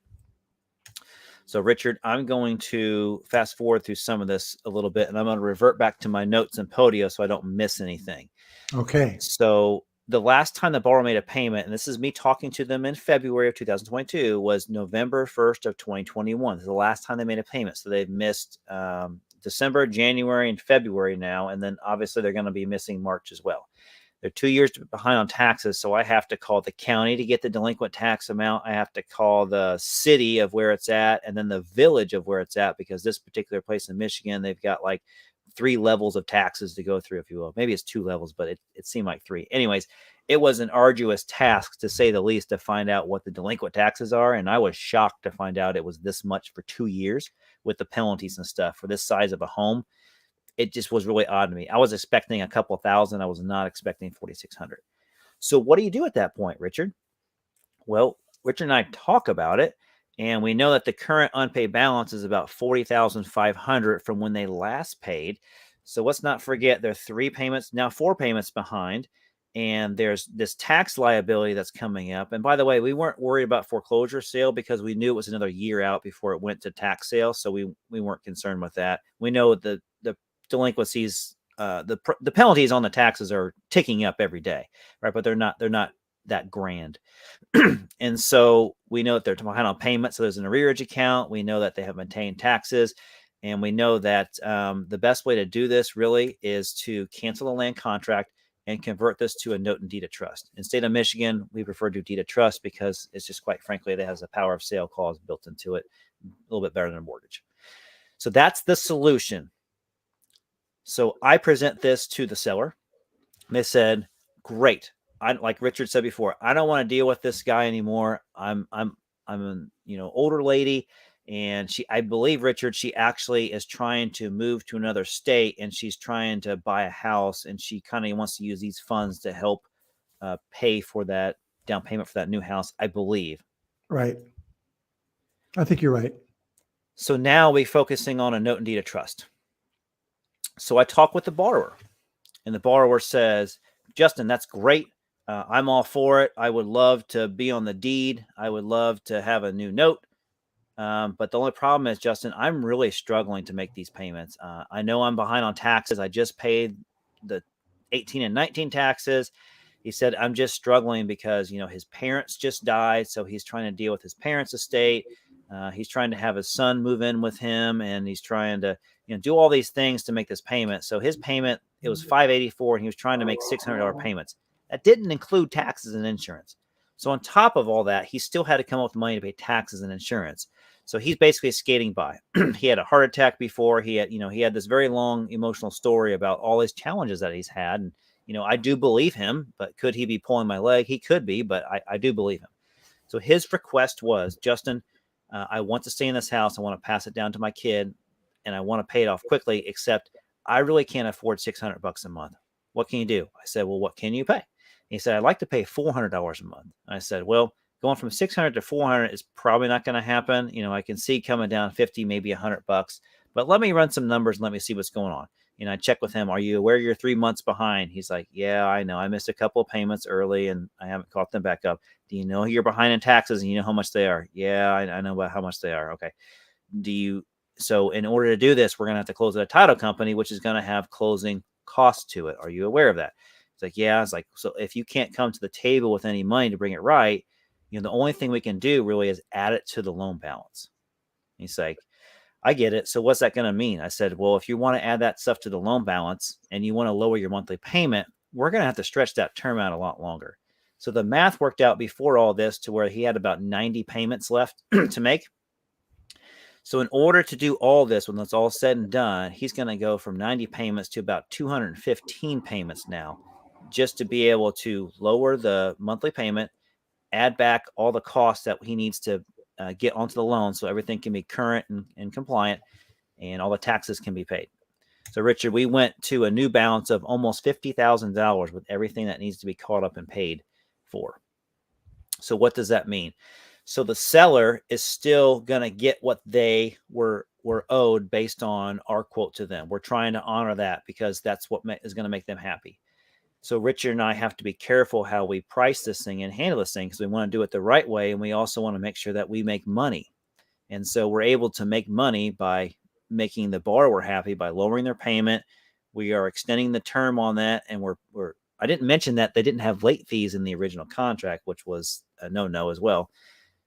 So, Richard, I'm going to fast forward through some of this a little bit, and I'm going to revert back to my notes and Podio so I don't miss anything. Okay. So, the last time the borrower made a payment, and this is me talking to them in February of 2022, was November 1st of 2021. This is the last time they made a payment. So, they've missed December, January, and February now, and then obviously they're going to be missing March as well. They're 2 years behind on taxes, so I have to call the county to get the delinquent tax amount. I have to call the city of where it's at and then the village of where it's at because this particular place in Michigan, they've got like 3 levels of taxes to go through, if you will. Maybe it's 2 levels, but it seemed like 3. Anyways, it was an arduous task, to say the least, to find out what the delinquent taxes are, and I was shocked to find out it was this much for 2 years with the penalties and stuff for this size of a home. It just was really odd to me. I was expecting a couple thousand. I was not expecting 4,600. So what do you do at that point, Richard? Well, Richard and I talk about it, And we know that the current unpaid balance is about $40,500 from when they last paid. So let's not forget they're 3 payments, now 4 payments behind. And there's this tax liability that's coming up. And by the way, we weren't worried about foreclosure sale because we knew it was another year out before it went to tax sale. So we weren't concerned with that. We know the delinquencies, the penalties on the taxes are ticking up every day, right? But they're not that grand. And so we know that they're behind on payments. So there's an arrearage account. We know that they have maintained taxes. And we know that the best way to do this really is to cancel the land contract and convert this to a note and deed of trust. In the state of Michigan, we prefer to do deed of trust because it's just, quite frankly, that has a power of sale clause built into it, a little bit better than a mortgage. So that's the solution. So I present this to the seller. They said, great. Like Richard said before, I don't want to deal with this guy anymore. I'm an older lady, and I believe, Richard, she actually is trying to move to another state, and she's trying to buy a house, and she kind of wants to use these funds to help pay for that down payment for that new house, I believe. Right. I think you're right. So now we're focusing on a note and deed of trust. So I talk with the borrower, and the borrower says, Justin, that's great. I'm all for it. I would love to be on the deed. I would love to have a new note. But the only problem is, Justin, I'm really struggling to make these payments. I know I'm behind on taxes. I just paid the 18 and 19 taxes. He said, I'm just struggling because, his parents just died. So he's trying to deal with his parents' estate. He's trying to have his son move in with him, and he's trying to, do all these things to make this payment. So his payment, it was $584, and he was trying to make $600 payments. That didn't include taxes and insurance. So on top of all that, he still had to come up with money to pay taxes and insurance. So he's basically skating by. He had a heart attack before. He had this very long emotional story about all his challenges that he's had. And, I do believe him, but could he be pulling my leg? He could be, but I do believe him. So his request was, Justin, I want to stay in this house. I want to pass it down to my kid, and I want to pay it off quickly, except I really can't afford $600 a month. What can you do? I said, well, what can you pay? He said, I'd like to pay $400 a month. I said, well, going from 600 to 400 is probably not going to happen. I can see coming down 50, maybe $100, but let me run some numbers and let me see what's going on. I check with him. Are you aware you're 3 months behind? He's like, yeah, I know. I missed a couple of payments early and I haven't caught them back up. Do you know you're behind in taxes and you know how much they are? Yeah, I know about how much they are. Okay. So in order to do this, we're going to have to close at a title company, which is going to have closing costs to it. Are you aware of that? It's like, yeah. It's like, so if you can't come to the table with any money to bring it right, the only thing we can do really is add it to the loan balance. He's like, I get it. So what's that going to mean? I said, well, if you want to add that stuff to the loan balance and you want to lower your monthly payment, we're going to have to stretch that term out a lot longer. So the math worked out before all this to where he had about 90 payments left to make. So in order to do all this, when it's all said and done, he's going to go from 90 payments to about 215 payments now, just to be able to lower the monthly payment, add back all the costs that he needs to get onto the loan so everything can be current and compliant, and all the taxes can be paid. So, Richard, we went to a new balance of almost $50,000 with everything that needs to be caught up and paid for. So what does that mean? So the seller is still going to get what they were owed based on our quote to them. We're trying to honor that because that's what is going to make them happy. So Richard and I have to be careful how we price this thing and handle this thing because we want to do it the right way. And we also want to make sure that we make money. And so we're able to make money by making the borrower happy by lowering their payment. We are extending the term on that. And I didn't mention that they didn't have late fees in the original contract, which was a no-no as well.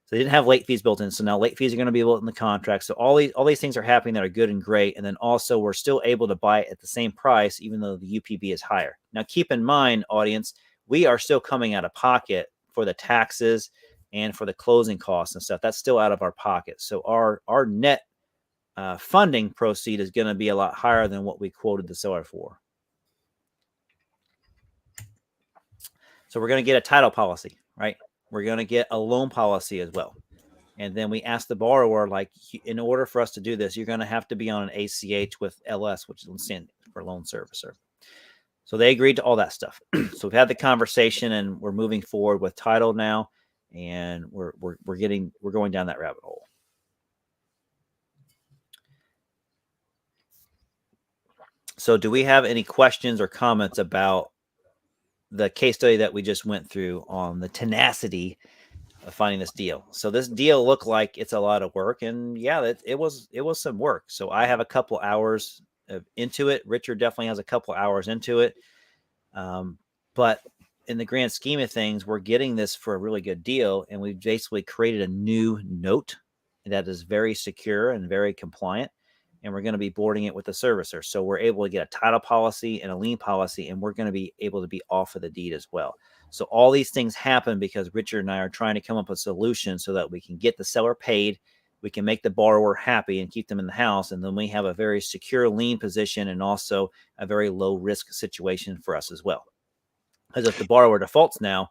So they didn't have late fees built in. So now late fees are going to be built in the contract. So all these things are happening that are good and great. And then also we're still able to buy it at the same price, even though the UPB is higher. Now, keep in mind, audience, we are still coming out of pocket for the taxes and for the closing costs and stuff. That's still out of our pocket. So our net funding proceed is going to be a lot higher than what we quoted the seller for. So we're going to get a title policy, right? We're going to get a loan policy as well. And then we ask the borrower, like, in order for us to do this, you're going to have to be on an ACH with LS, which is for loan servicer. So they agreed to all that stuff. So we've had the conversation and we're moving forward with title now. and we're going down that rabbit hole. So do we have any questions or comments about the case study that we just went through on the tenacity of finding this deal? So this deal looked like it's a lot of work, and yeah, it was some work. So I have a couple hours into it. Richard definitely has a couple hours into it. But in the grand scheme of things, we're getting this for a really good deal, and we've basically created a new note that is very secure and very compliant, and we're going to be boarding it with the servicer. So we're able to get a title policy and a lien policy, and we're going to be able to be off of the deed as well. So all these things happen because Richard and I are trying to come up with a solution so that we can get the seller paid, we can make the borrower happy and keep them in the house, and then we have a very secure lien position and also a very low risk situation for us as well. Because if the borrower defaults now,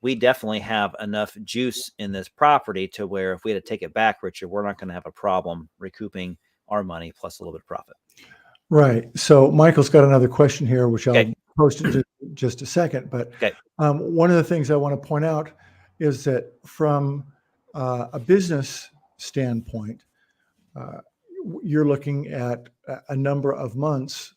we definitely have enough juice in this property to where if we had to take it back, Richard, we're not going to have a problem recouping our money plus a little bit of profit. Right. So Michael's got another question here, which I'll Okay. post in just a second. But Okay. One of the things I want to point out is that from a business standpoint, you're looking at a number of months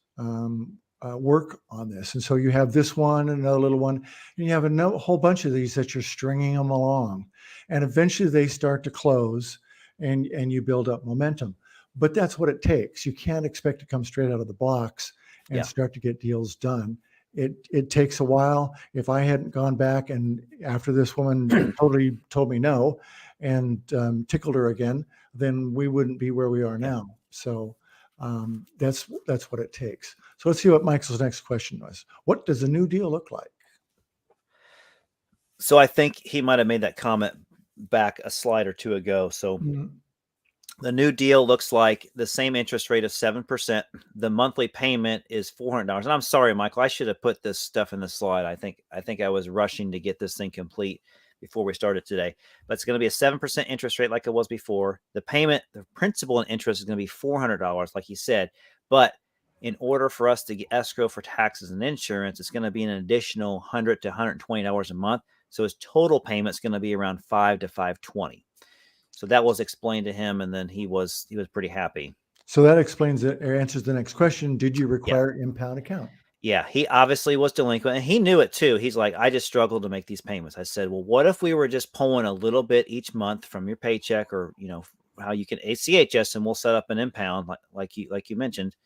work on this. And so you have this one, another little one, and you have a whole bunch of these that you're stringing them along. And eventually they start to close and you build up momentum. But that's what it takes. You can't expect to come straight out of the blocks and start to get deals done. It takes a while. If I hadn't gone back and after this woman totally told me no and tickled her again, then we wouldn't be where we are now. So that's what it takes. So let's see what Michael's next question was. What does a new deal look like? So I think he might have made that comment back a slide or two ago. So the new deal looks like the same interest rate of 7%. The monthly payment is $400. And I'm sorry, Michael, I should have put this stuff in the slide. I think I was rushing to get this thing complete before we started today. But it's going to be a 7% interest rate like it was before. The payment, the principal and interest is going to be $400, like you said. But in order for us to get escrow for taxes and insurance, it's going to be an additional $100 to $120 a month. So his total payment is going to be around $500 to $520. So that was explained to him, and then he was pretty happy. So that explains it, or answers the next question. Did you require impound account? Yeah, he obviously was delinquent, and he knew it too. He's like, I just struggled to make these payments. I said, well, what if we were just pulling a little bit each month from your paycheck, or how you can ACHS, and we'll set up an impound like you mentioned.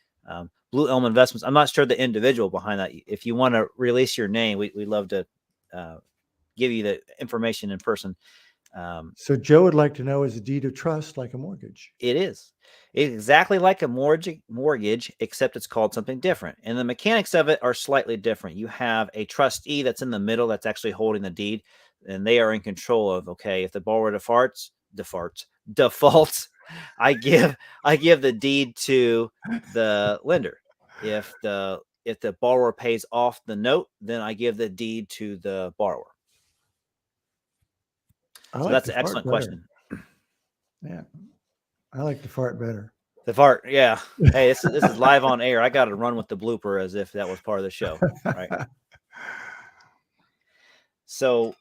Blue Elm Investments. I'm not sure the individual behind that. If you want to release your name, we'd love to give you the information in person. So Joe would like to know, is a deed of trust like a mortgage? It is. It's exactly like a mortgage, except it's called something different. And the mechanics of it are slightly different. You have a trustee that's in the middle that's actually holding the deed, and they are in control of, okay, if the borrower defaults, I give the deed to the lender. If the borrower pays off the note, then I give the deed to the borrower. So that's an excellent question. Yeah, I like the fart better. The fart, yeah. Hey, this is live on air. I got to run with the blooper as if that was part of the show, right? So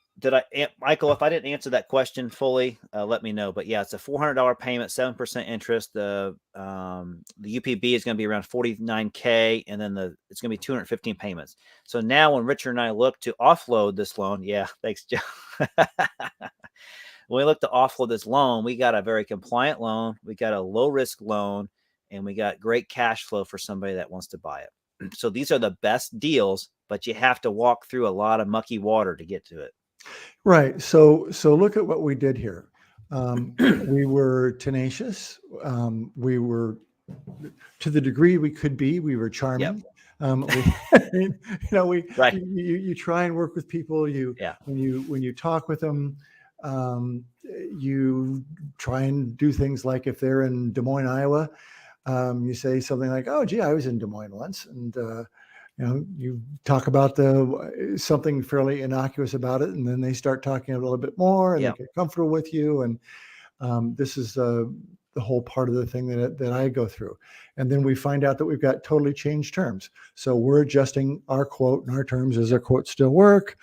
Michael, if I didn't answer that question fully, let me know. But yeah, it's a $400 payment, 7% interest. The UPB is going to be around $49K, and then it's going to be 215 payments. So now when Richard and I look to offload this loan, yeah, thanks, Joe. When we look to offload this loan, we got a very compliant loan, we got a low risk loan, and we got great cash flow for somebody that wants to buy it. So these are the best deals, but you have to walk through a lot of mucky water to get to it. Right. So look at what we did here. We were tenacious. We were, to the degree we could be, we were charming. Right. You try and work with people. When you talk with them, you try and do things like if they're in Des Moines, Iowa, you say something like, "Oh, gee, I was in Des Moines once," and you talk about something fairly innocuous about it, and then they start talking a little bit more, and they get comfortable with you, and this is the whole part of the thing that I go through. And then we find out that we've got totally changed terms, so we're adjusting our quote and our terms. Does our quote still work?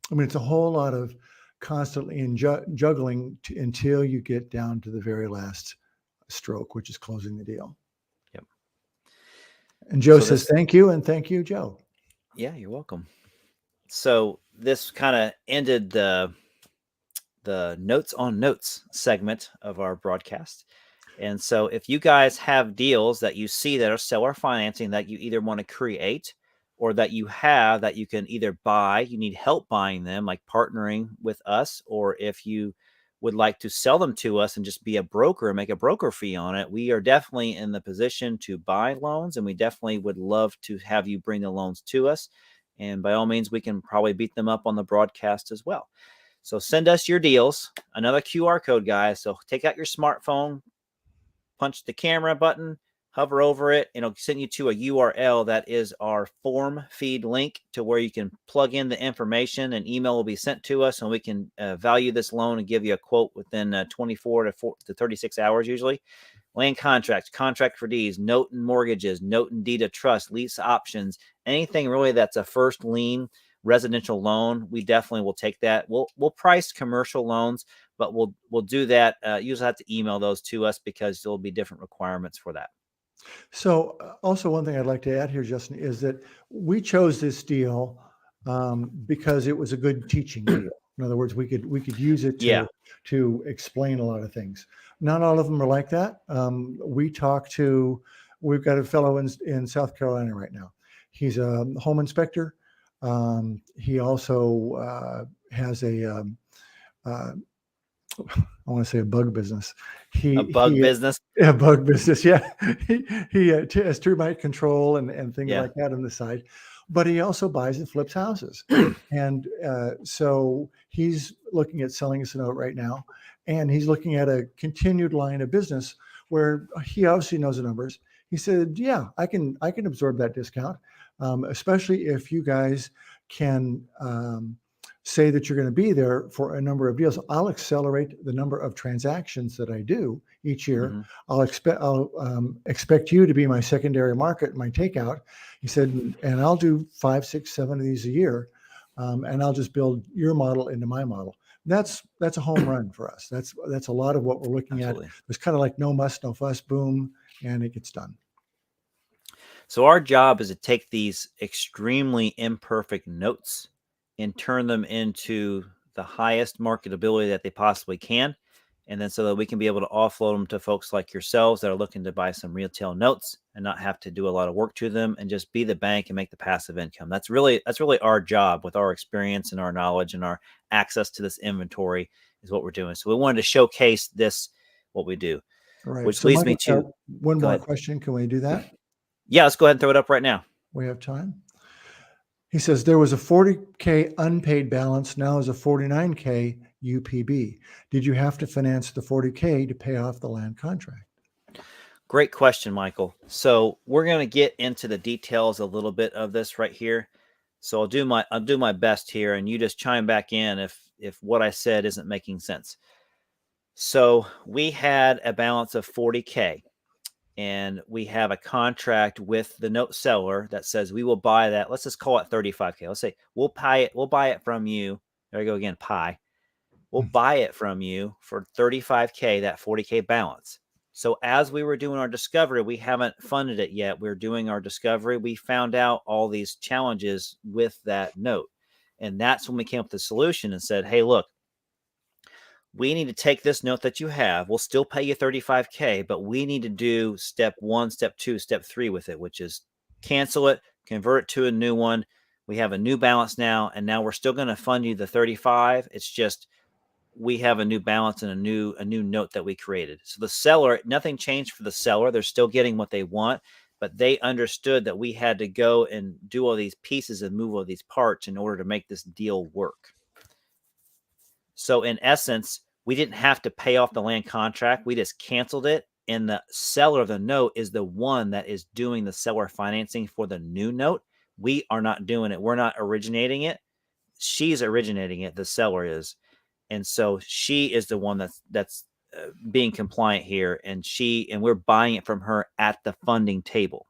I mean, it's a whole lot of constantly in juggling until you get down to the very last stroke, which is closing the deal. Yep. And Joe says, thank you. And thank you, Joe. Yeah, you're welcome. So this kind of ended the notes on notes segment of our broadcast. And so if you guys have deals that you see that are seller financing that you either want to create or that you have that you can either buy, you need help buying them, like partnering with us, or if you would like to sell them to us and just be a broker and make a broker fee on it, we are definitely in the position to buy loans, and we definitely would love to have you bring the loans to us. And by all means, we can probably beat them up on the broadcast as well. So send us your deals. Another QR code, guys. So take out your smartphone, punch the camera button, hover over it, and it'll send you to a URL that is our form feed link to where you can plug in the information. An email will be sent to us, and we can value this loan and give you a quote within 24 to 36 hours usually. Land contracts, contract for deeds, note and mortgages, note and deed of trust, lease options, anything really that's a first lien residential loan, we definitely will take that. We'll price commercial loans, but we'll do that. You just have to email those to us because there'll be different requirements for that. So also one thing I'd like to add here, Justin, is that we chose this deal because it was a good teaching deal. In other words, we could use it to explain a lot of things. Not all of them are like that. We've got a fellow in South Carolina right now. He's a home inspector. He also has a I want to say a bug business. A bug business? Yeah, bug business. Yeah. He has termite control and things like that on the side. But he also buys and flips houses. And so he's looking at selling us a note right now. And he's looking at a continued line of business where he obviously knows the numbers. He said, yeah, I can absorb that discount, especially if you guys can say that you're going to be there for a number of deals. I'll accelerate the number of transactions that I do each year. Mm-hmm. I'll expect you to be my secondary market, my takeout. He said, and I'll do 5, 6, 7 of these a year, and I'll just build your model into my model. That's a home run for us. That's a lot of what we're looking at. There's kind of like no muss, no fuss, boom, and it gets done. So our job is to take these extremely imperfect notes and turn them into the highest marketability that they possibly can. And then so that we can be able to offload them to folks like yourselves that are looking to buy some retail notes and not have to do a lot of work to them and just be the bank and make the passive income. That's really our job with our experience and our knowledge and our access to this inventory is what we're doing. So we wanted to showcase this, what we do. All right. Which leads me to one more question. Can we do that? Yeah, let's go ahead and throw it up right now. We have time. He says there was a $40K unpaid balance. Now is a $49K UPB. Did you have to finance the $40K to pay off the land contract? Great question, Michael. So we're going to get into the details a little bit of this right here. So I'll do my best here, and you just chime back in if what I said isn't making sense. So we had a balance of $40K. And we have a contract with the note seller that says we will buy that. Let's just call it $35K. Let's say we'll buy it from you. There you go again, pie. We'll buy it from you for $35K, that $40K balance. So as we were doing our discovery, we haven't funded it yet. We're doing our discovery. We found out all these challenges with that note. And that's when we came up with the solution and said, hey, look, we need to take this note that you have. We'll still pay you $35K, but we need to do step 1, step 2, step 3 with it, which is cancel it, convert it to a new one. We have a new balance now, and now we're still going to fund you the 35. It's just we have a new balance and a new note that we created. So the seller, nothing changed for the seller. They're still getting what they want, but they understood that we had to go and do all these pieces and move all these parts in order to make this deal work. So in essence, we didn't have to pay off the land contract. We just canceled it. And the seller of the note is the one that is doing the seller financing for the new note. We are not doing it. We're not originating it. She's originating it. The seller is. And so she is the one that's being compliant here. And we're buying it from her at the funding table.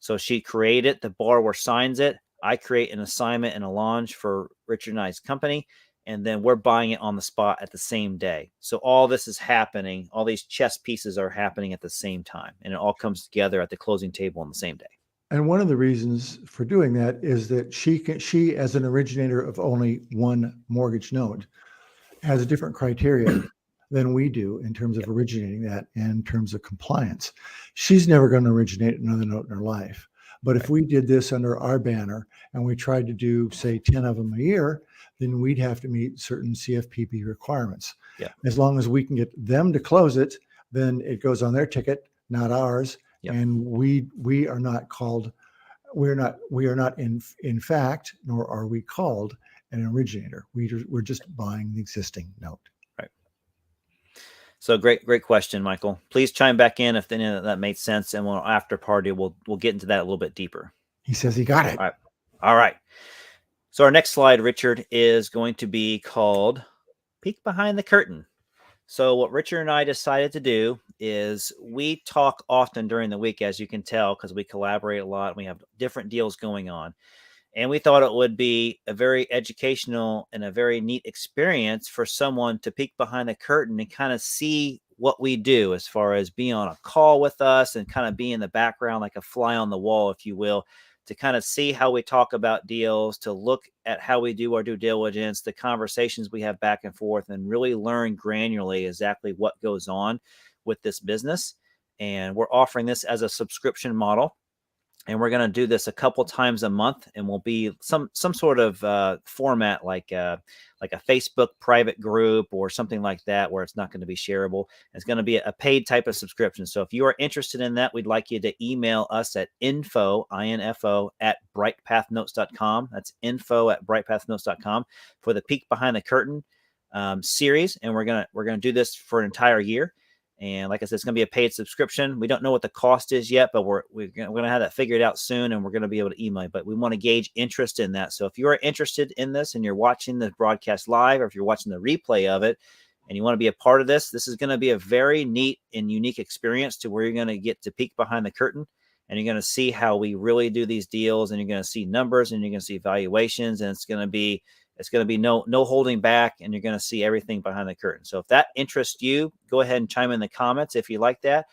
So she created it. The borrower signs it. I create an assignment and a launch for Richard and I's company. and then we're buying it on the spot at the same day. So all this is happening, all these chess pieces are happening at the same time, and it all comes together at the closing table on the same day. And one of the reasons for doing that is that she as an originator of only one mortgage note, has a different criteria than we do in terms of originating that and in terms of compliance. She's never going to originate another note in her life. But if we did this under our banner and we tried to do, say, 10 of them a year, then we'd have to meet certain CFPB requirements. Yeah. As long as we can get them to close it, then it goes on their ticket, not ours. Yep. And we are not called, we are not in fact, nor are we called an originator. We're just buying the existing note. Right. So great question, Michael. Please chime back in if any of that made sense, and we'll after party we'll get into that a little bit deeper. He says he got it. All right. So our next slide, Richard, is going to be called Peek Behind the Curtain. So what Richard and I decided to do is we talk often during the week, as you can tell, because we collaborate a lot and we have different deals going on. And we thought it would be a very educational and a very neat experience for someone to peek behind the curtain and kind of see what we do as far as being on a call with us and kind of be in the background like a fly on the wall, if you will, to kind of see how we talk about deals, to look at how we do our due diligence, the conversations we have back and forth, and really learn granularly exactly what goes on with this business. And we're offering this as a subscription model. And we're going to do this a couple times a month, and we'll be some sort of format like a Facebook private group or something like that, where it's not going to be shareable. It's going to be a paid type of subscription. So if you are interested in that, we'd like you to email us at info at brightpathnotes.com. That's info at brightpathnotes.com for the Peek Behind the Curtain series. And we're gonna do this for an entire year. And like I said, it's going to be a paid subscription. We don't know what the cost is yet, but we're going to have that figured out soon, and we're going to be able to email you. But we want to gauge interest in that. So if you are interested in this and you're watching the broadcast live, or if you're watching the replay of it and you want to be a part of this, this is going to be a very neat and unique experience to where you're going to get to peek behind the curtain, and you're going to see how we really do these deals, and you're going to see numbers, and you're going to see valuations, and it's going to be no holding back, and you're going to see everything behind the curtain. So if that interests you, go ahead and chime in the comments if you like that.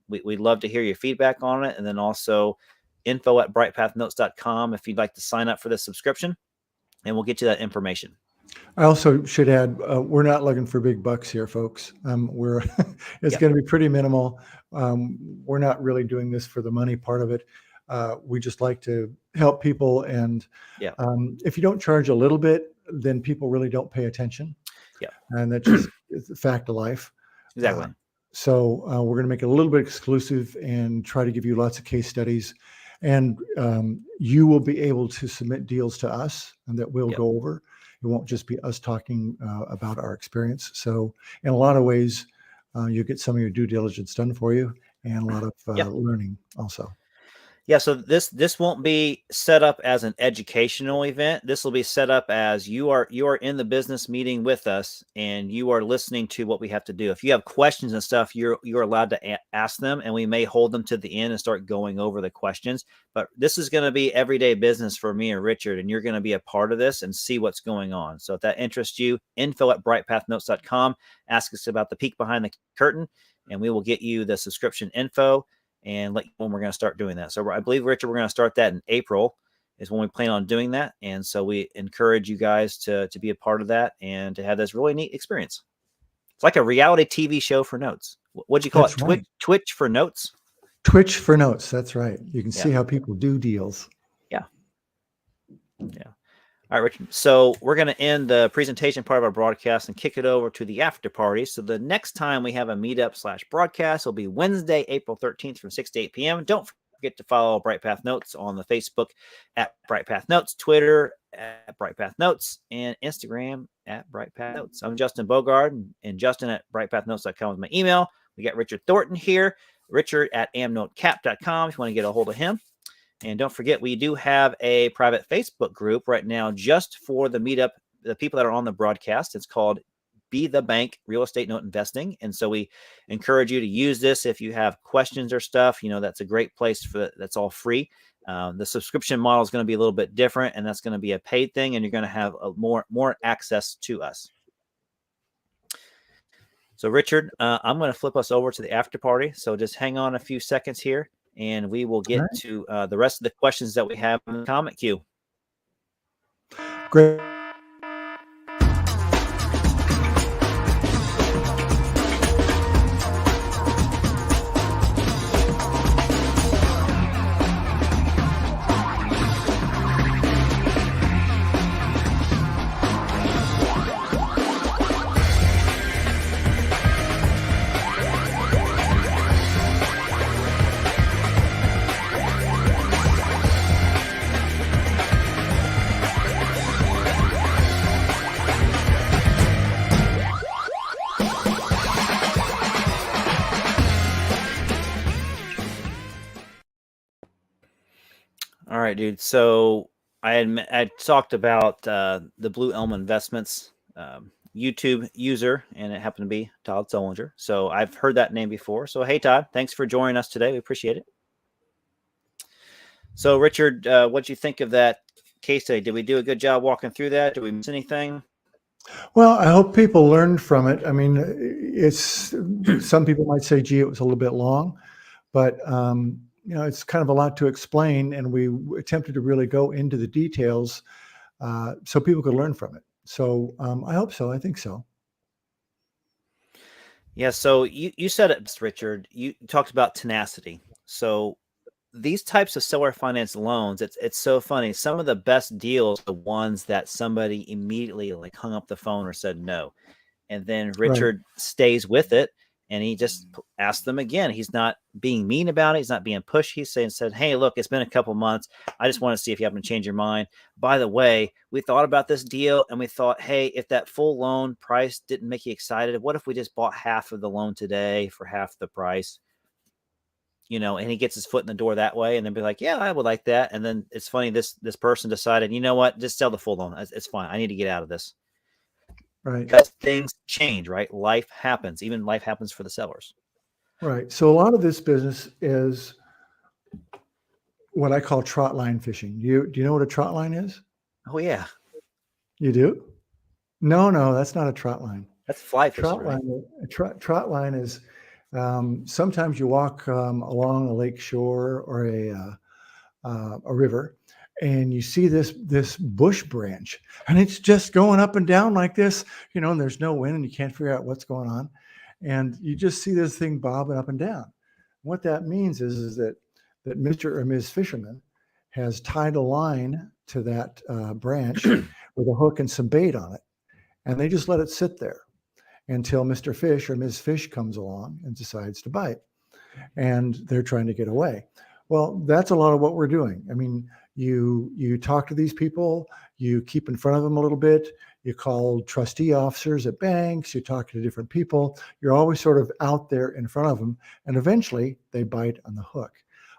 We'd love to hear your feedback on it. And then also info at brightpathnotes.com if you'd like to sign up for the subscription, and we'll get you that information. I also should add, we're not looking for big bucks here, folks. It's going to be pretty minimal. We're not really doing this for the money part of it. We just like to help people. And if you don't charge a little bit, then people really don't pay attention. Yeah. And that's just it's a fact of life. Exactly. So we're going to make it a little bit exclusive and try to give you lots of case studies. And you will be able to submit deals to us and that we'll go over. It won't just be us talking about our experience. So in a lot of ways, you get some of your due diligence done for you, and a lot of learning also. Yeah, so this won't be set up as an educational event. This will be set up as you are in the business meeting with us, and you are listening to what we have to do. If you have questions and stuff, you're allowed to ask them, and we may hold them to the end and start going over the questions. But this is going to be everyday business for me and Richard, and you're going to be a part of this and see what's going on. So if that interests you, info at brightpathnotes.com. Ask us about the peek behind the curtain, and we will get you the subscription info and let you know when we're going to start doing that. So I believe, Richard, we're going to start that in April is when we plan on doing that. And so we encourage you guys to be a part of that and to have this really neat experience. It's like a reality TV show for notes. What'd you call it? Right. Twitch for notes? Twitch for notes. That's right. You can see how people do deals. Yeah. All right, Richard. So we're going to end the presentation part of our broadcast and kick it over to the after party. So the next time we have a meetup/broadcast will be Wednesday, April 13th from 6 to 8 p.m. Don't forget to follow Bright Path Notes on the Facebook at Bright Path Notes, Twitter at Bright Path Notes, and Instagram at Bright Path Notes. I'm Justin Bogard, and Justin at brightpathnotes.com is my email. We got Richard Thornton here, Richard at amnotecap.com if you want to get a hold of him. And don't forget, we do have a private Facebook group right now just for the meetup, the people that are on the broadcast. It's called be the bank real estate note investing. And so we encourage you to use this if you have questions or stuff. That's a great place that's all free. The subscription model is going to be a little bit different, and that's going to be a paid thing, and you're going to have more access to us. So Richard, I'm going to flip us over to the after party. So just hang on a few seconds here, and we will get to the rest of the questions that we have in the comment queue. Great. All right, dude. So I talked about the Blue Elm Investments YouTube user, and it happened to be Todd Solinger. So I've heard that name before. So hey, Todd, thanks for joining us today. We appreciate it. So Richard, what do you think of that case study? Did we do a good job walking through that? Did we miss anything? Well, I hope people learned from it. I mean, some people might say, gee, it was a little bit long, but it's kind of a lot to explain, and we attempted to really go into the details so people could learn from it. So I hope so. I think so. Yeah. So you said it, Richard. You talked about tenacity. So these types of seller finance loans, it's so funny. Some of the best deals are the ones that somebody immediately hung up the phone or said no. And then Richard stays with it, and he just asked them again. He's not being mean about it. He's not being pushy. He said, hey, look, it's been a couple months. I just want to see if you happen to change your mind. By the way, we thought about this deal, and we thought, hey, if that full loan price didn't make you excited, what if we just bought half of the loan today for half the price? And he gets his foot in the door that way, and then be like, yeah, I would like that. And then it's funny, this person decided, you know what, just sell the full loan. It's fine. I need to get out of this. Right. Because things change, right? Life happens. Even life happens for the sellers. Right. So a lot of this business is what I call trotline fishing. Do you know what a trotline is? Oh, yeah. You do? No, that's not a trotline. That's fly fishing, trotline, right? Trotline is sometimes you walk along a lake shore or a river, and you see this bush branch, and it's just going up and down like this, and there's no wind, and you can't figure out what's going on, and you just see this thing bobbing up and down. What that means is that Mr. or Ms. Fisherman has tied a line to that branch with a hook and some bait on it, and they just let it sit there until Mr. Fish or Ms. Fish comes along and decides to bite, and they're trying to get away. Well, that's a lot of what we're doing. I mean, you talk to these people, you keep in front of them a little bit, you call trustee officers at banks, you talk to different people, you're always sort of out there in front of them, and eventually they bite on the hook.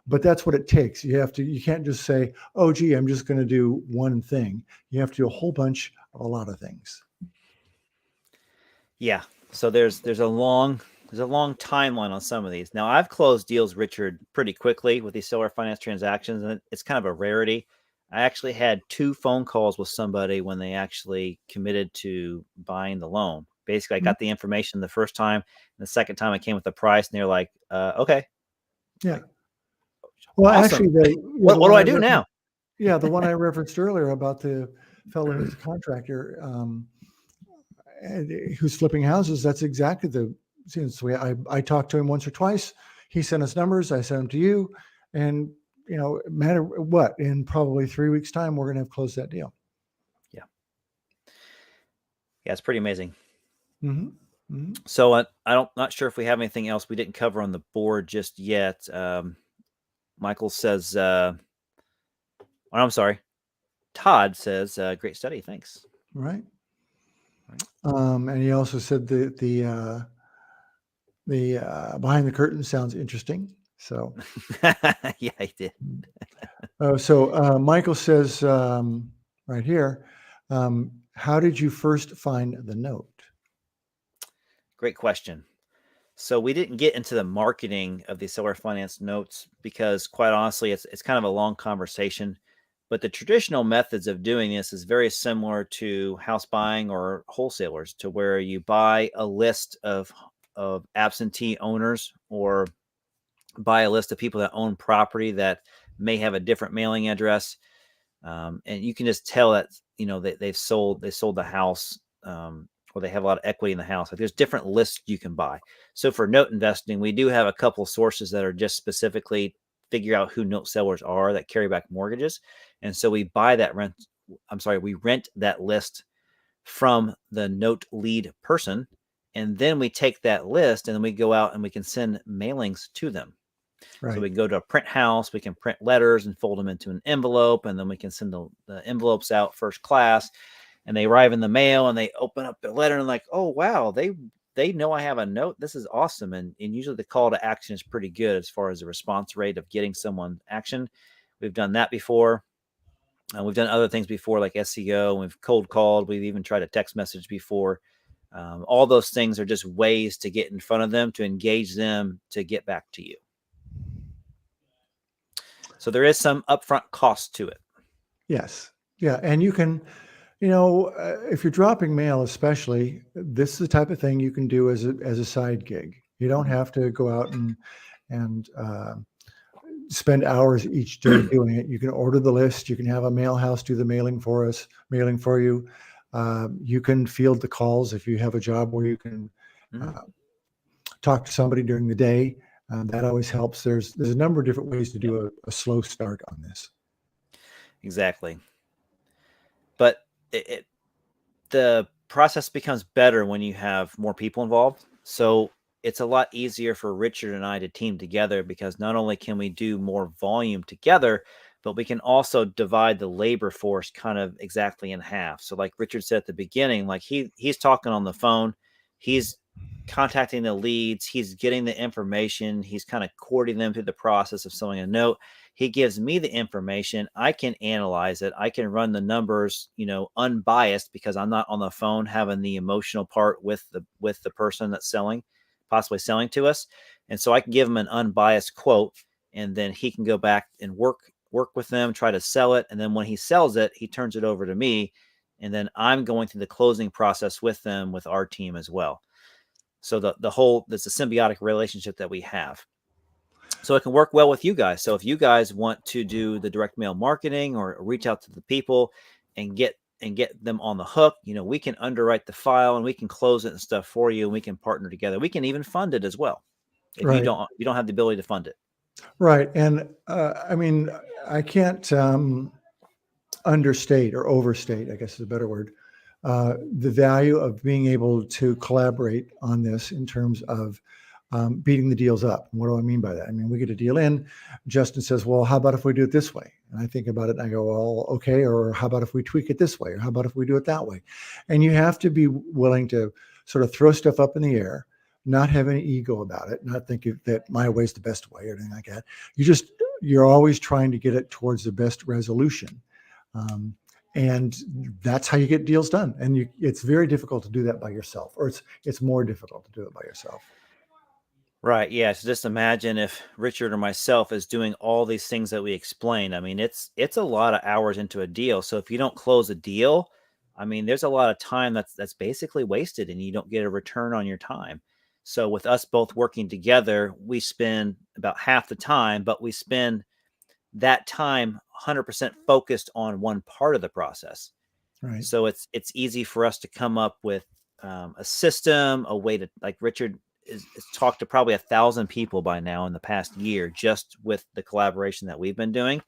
But that's what it takes. You can't just say, oh, gee, I'm just going to do one thing. You have to do a whole bunch of a lot of things. Yeah. So there's a long timeline on some of these. Now, I've closed deals, Richard, pretty quickly with these seller finance transactions, and it's kind of a rarity. I actually had 2 phone calls with somebody when they actually committed to buying the loan. Basically, I got the information the first time, and the second time I came with the price, and they're like, okay. Yeah. Well, awesome. Actually, what do I do now? Yeah, the one I referenced earlier about the fellow who's a contractor who's flipping houses, that's exactly the way. I talked to him once or twice. He sent us numbers. I sent them to you. And, no matter what, in probably 3 weeks' time, we're going to have closed that deal. Yeah. Yeah, it's pretty amazing. Mm-hmm. Mm-hmm. So not sure if we have anything else we didn't cover on the board just yet. Michael says, I'm sorry. Todd says, great study. Thanks. Right. And he also said the behind the curtain sounds interesting. So yeah, I did. So Michael says right here, how did you first find the note? Great question. So we didn't get into the marketing of the seller finance notes because, quite honestly, it's kind of a long conversation. But the traditional methods of doing this is very similar to house buying or wholesalers, to where you buy a list of absentee owners, or buy a list of people that own property that may have a different mailing address, and you can just tell that they've sold the house, or they have a lot of equity in the house. Like, there's different lists you can buy. So for note investing, we do have a couple sources that are just specifically figure out who note sellers are that carry back mortgages, and so we rent that list from the note lead person, and then we take that list and then we go out and we can send mailings to them. So Right. we can go to a print house, we can print letters and fold them into an envelope, and then we can send the envelopes out first class, and they arrive in the mail, and they open up the letter and like, oh wow, they know I have a note. This is awesome. And usually the call to action is pretty good as far as the response rate of getting someone action. We've done that before. We've done other things before, like SEO. We've cold called. We've even tried a text message before. All those things are just ways to get in front of them, to engage them, to get back to you. So there is some upfront cost to it. Yes. Yeah. And you can, if you're dropping mail, especially, this is the type of thing you can do as a side gig. You don't have to go out and spend hours each day doing it. You can order the list. You can have a mail house do the mailing for you. You can field the calls if you have a job where you can talk to somebody during the day. That always helps. There's a number of different ways to do a slow start on this. Exactly. But the process becomes better when you have more people involved. So it's a lot easier for Richard and I to team together, because not only can we do more volume together, but we can also divide the labor force kind of exactly in half. So like Richard said at the beginning, like he's talking on the phone, he's contacting the leads, he's getting the information, he's kind of courting them through the process of selling a note. He gives me the information. I can analyze it. I can run the numbers, unbiased, because I'm not on the phone having the emotional part with the person that's possibly selling to us. And so I can give him an unbiased quote, and then he can go back and work with them, try to sell it. And then when he sells it, he turns it over to me. And then I'm going through the closing process with them, with our team as well. So there's a symbiotic relationship that we have. So it can work well with you guys. So if you guys want to do the direct mail marketing or reach out to the people and get them on the hook, we can underwrite the file and we can close it and stuff for you, and we can partner together. We can even fund it as well if Right. you don't have the ability to fund it. Right. And I can't understate or overstate, I guess is a better word, the value of being able to collaborate on this in terms of beating the deals up. And what do I mean by that? I mean, we get a deal in, Justin says, well, how about if we do it this way? And I think about it and I go, well, okay. Or how about if we tweak it this way? Or how about if we do it that way? And you have to be willing to sort of throw stuff up in the air, not have any ego about it, not think that my way is the best way or anything like that. You're always trying to get it towards the best resolution. And that's how you get deals done. And it's very difficult to do that by yourself, or it's more difficult to do it by yourself. Right. Yeah. So just imagine if Richard or myself is doing all these things that we explained. I mean, it's a lot of hours into a deal. So if you don't close a deal, I mean, there's a lot of time that's basically wasted, and you don't get a return on your time. So with us both working together, we spend about half the time, but we spend that time 100% focused on one part of the process. Right. So it's easy for us to come up with a system, a way to, like Richard is talked to probably 1,000 people by now in the past year, just with the collaboration that we've been doing.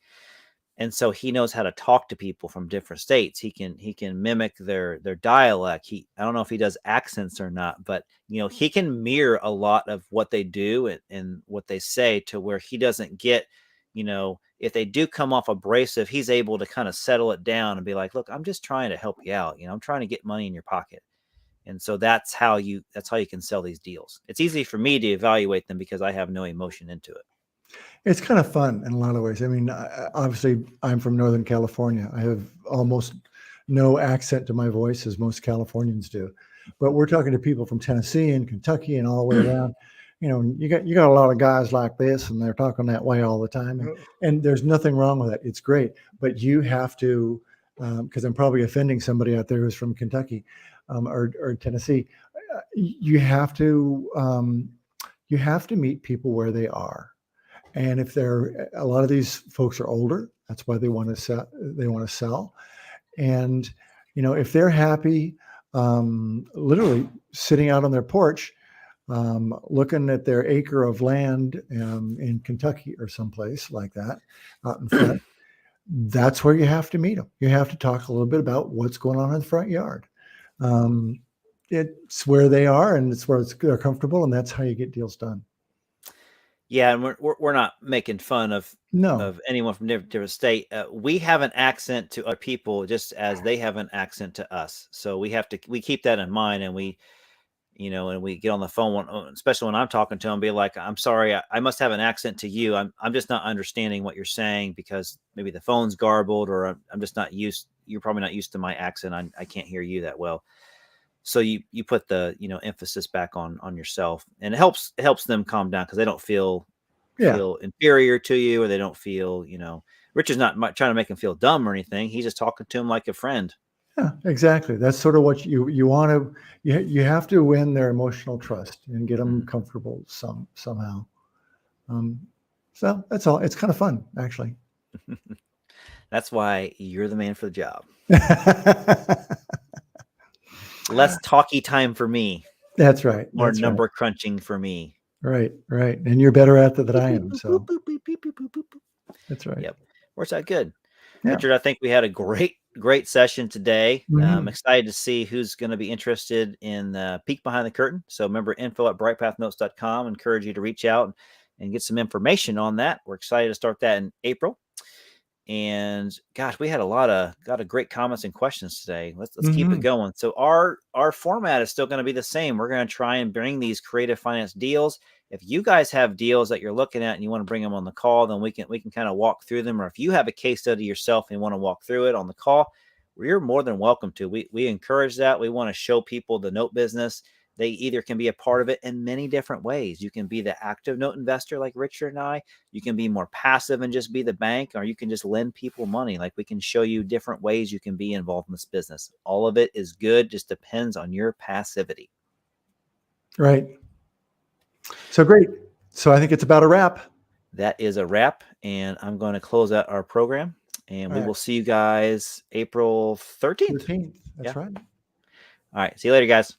And so he knows how to talk to people from different states. He can mimic their dialect. I don't know if he does accents or not, but he can mirror a lot of what they do and what they say, to where he doesn't get, if they do come off abrasive, he's able to kind of settle it down and be like, look, I'm just trying to help you out. I'm trying to get money in your pocket. And so that's how you can sell these deals. It's easy for me to evaluate them because I have no emotion into it. It's kind of fun in a lot of ways. I mean, obviously, I'm from Northern California. I have almost no accent to my voice, as most Californians do. But we're talking to people from Tennessee and Kentucky and all the way around. You got a lot of guys like this, and they're talking that way all the time, and there's nothing wrong with that. It's great, but you have to, because I'm probably offending somebody out there who's from Kentucky or Tennessee. You have to meet people where they are, and if a lot of these folks are older, that's why they want to sell. They want to sell, and if they're happy, literally sitting out on their porch, looking at their acre of land in Kentucky or someplace like that out in front, that's where you have to meet them. You have to talk a little bit about what's going on in the front yard. It's where they are, and it's where they're comfortable, and that's how you get deals done. Yeah, and we're not making fun of No. anyone from different state. We have an accent to other people just as they have an accent to us. So we keep that in mind, and we get on the phone, especially when I'm talking to them, be like, I'm sorry, I must have an accent to you. I'm just not understanding what you're saying because maybe the phone's garbled, or I'm just not used. You're probably not used to my accent. I can't hear you that well. So you put the emphasis back on yourself, and it helps them calm down because they don't feel inferior to you, or they don't feel Richard's not trying to make them feel dumb or anything. He's just talking to them like a friend. Yeah, exactly. That's sort of what you want to. You have to win their emotional trust and get them comfortable somehow. So that's all. It's kind of fun, actually. That's why you're the man for the job. Less talky time for me. That's right. More number crunching for me. Right. And you're better at it than I am. So that's right. Yep. Works out good. Yeah. Richard, I think we had a great session today. I'm excited to see who's going to be interested in the peek behind the curtain. So remember, info@brightpathnotes.com. Encourage you to reach out and get some information on that. We're excited to start that in April. And gosh, we had a lot of great comments and questions today. Let's keep it going. So our format is still going to be the same. We're going to try and bring these creative finance deals. If you guys have deals that you're looking at and you want to bring them on the call, then we can kind of walk through them. Or if you have a case study yourself and you want to walk through it on the call, you're more than welcome to. We encourage that. We want to show people the note business. They either can be a part of it in many different ways. You can be the active note investor like Richard and I. You can be more passive and just be the bank, or you can just lend people money. Like, we can show you different ways you can be involved in this business. All of it is good. Just depends on your passivity. Right. So great. So I think it's about a wrap. That is a wrap. And I'm going to close out our program. And we will see you guys April 13th. That's right. All right. See you later, guys.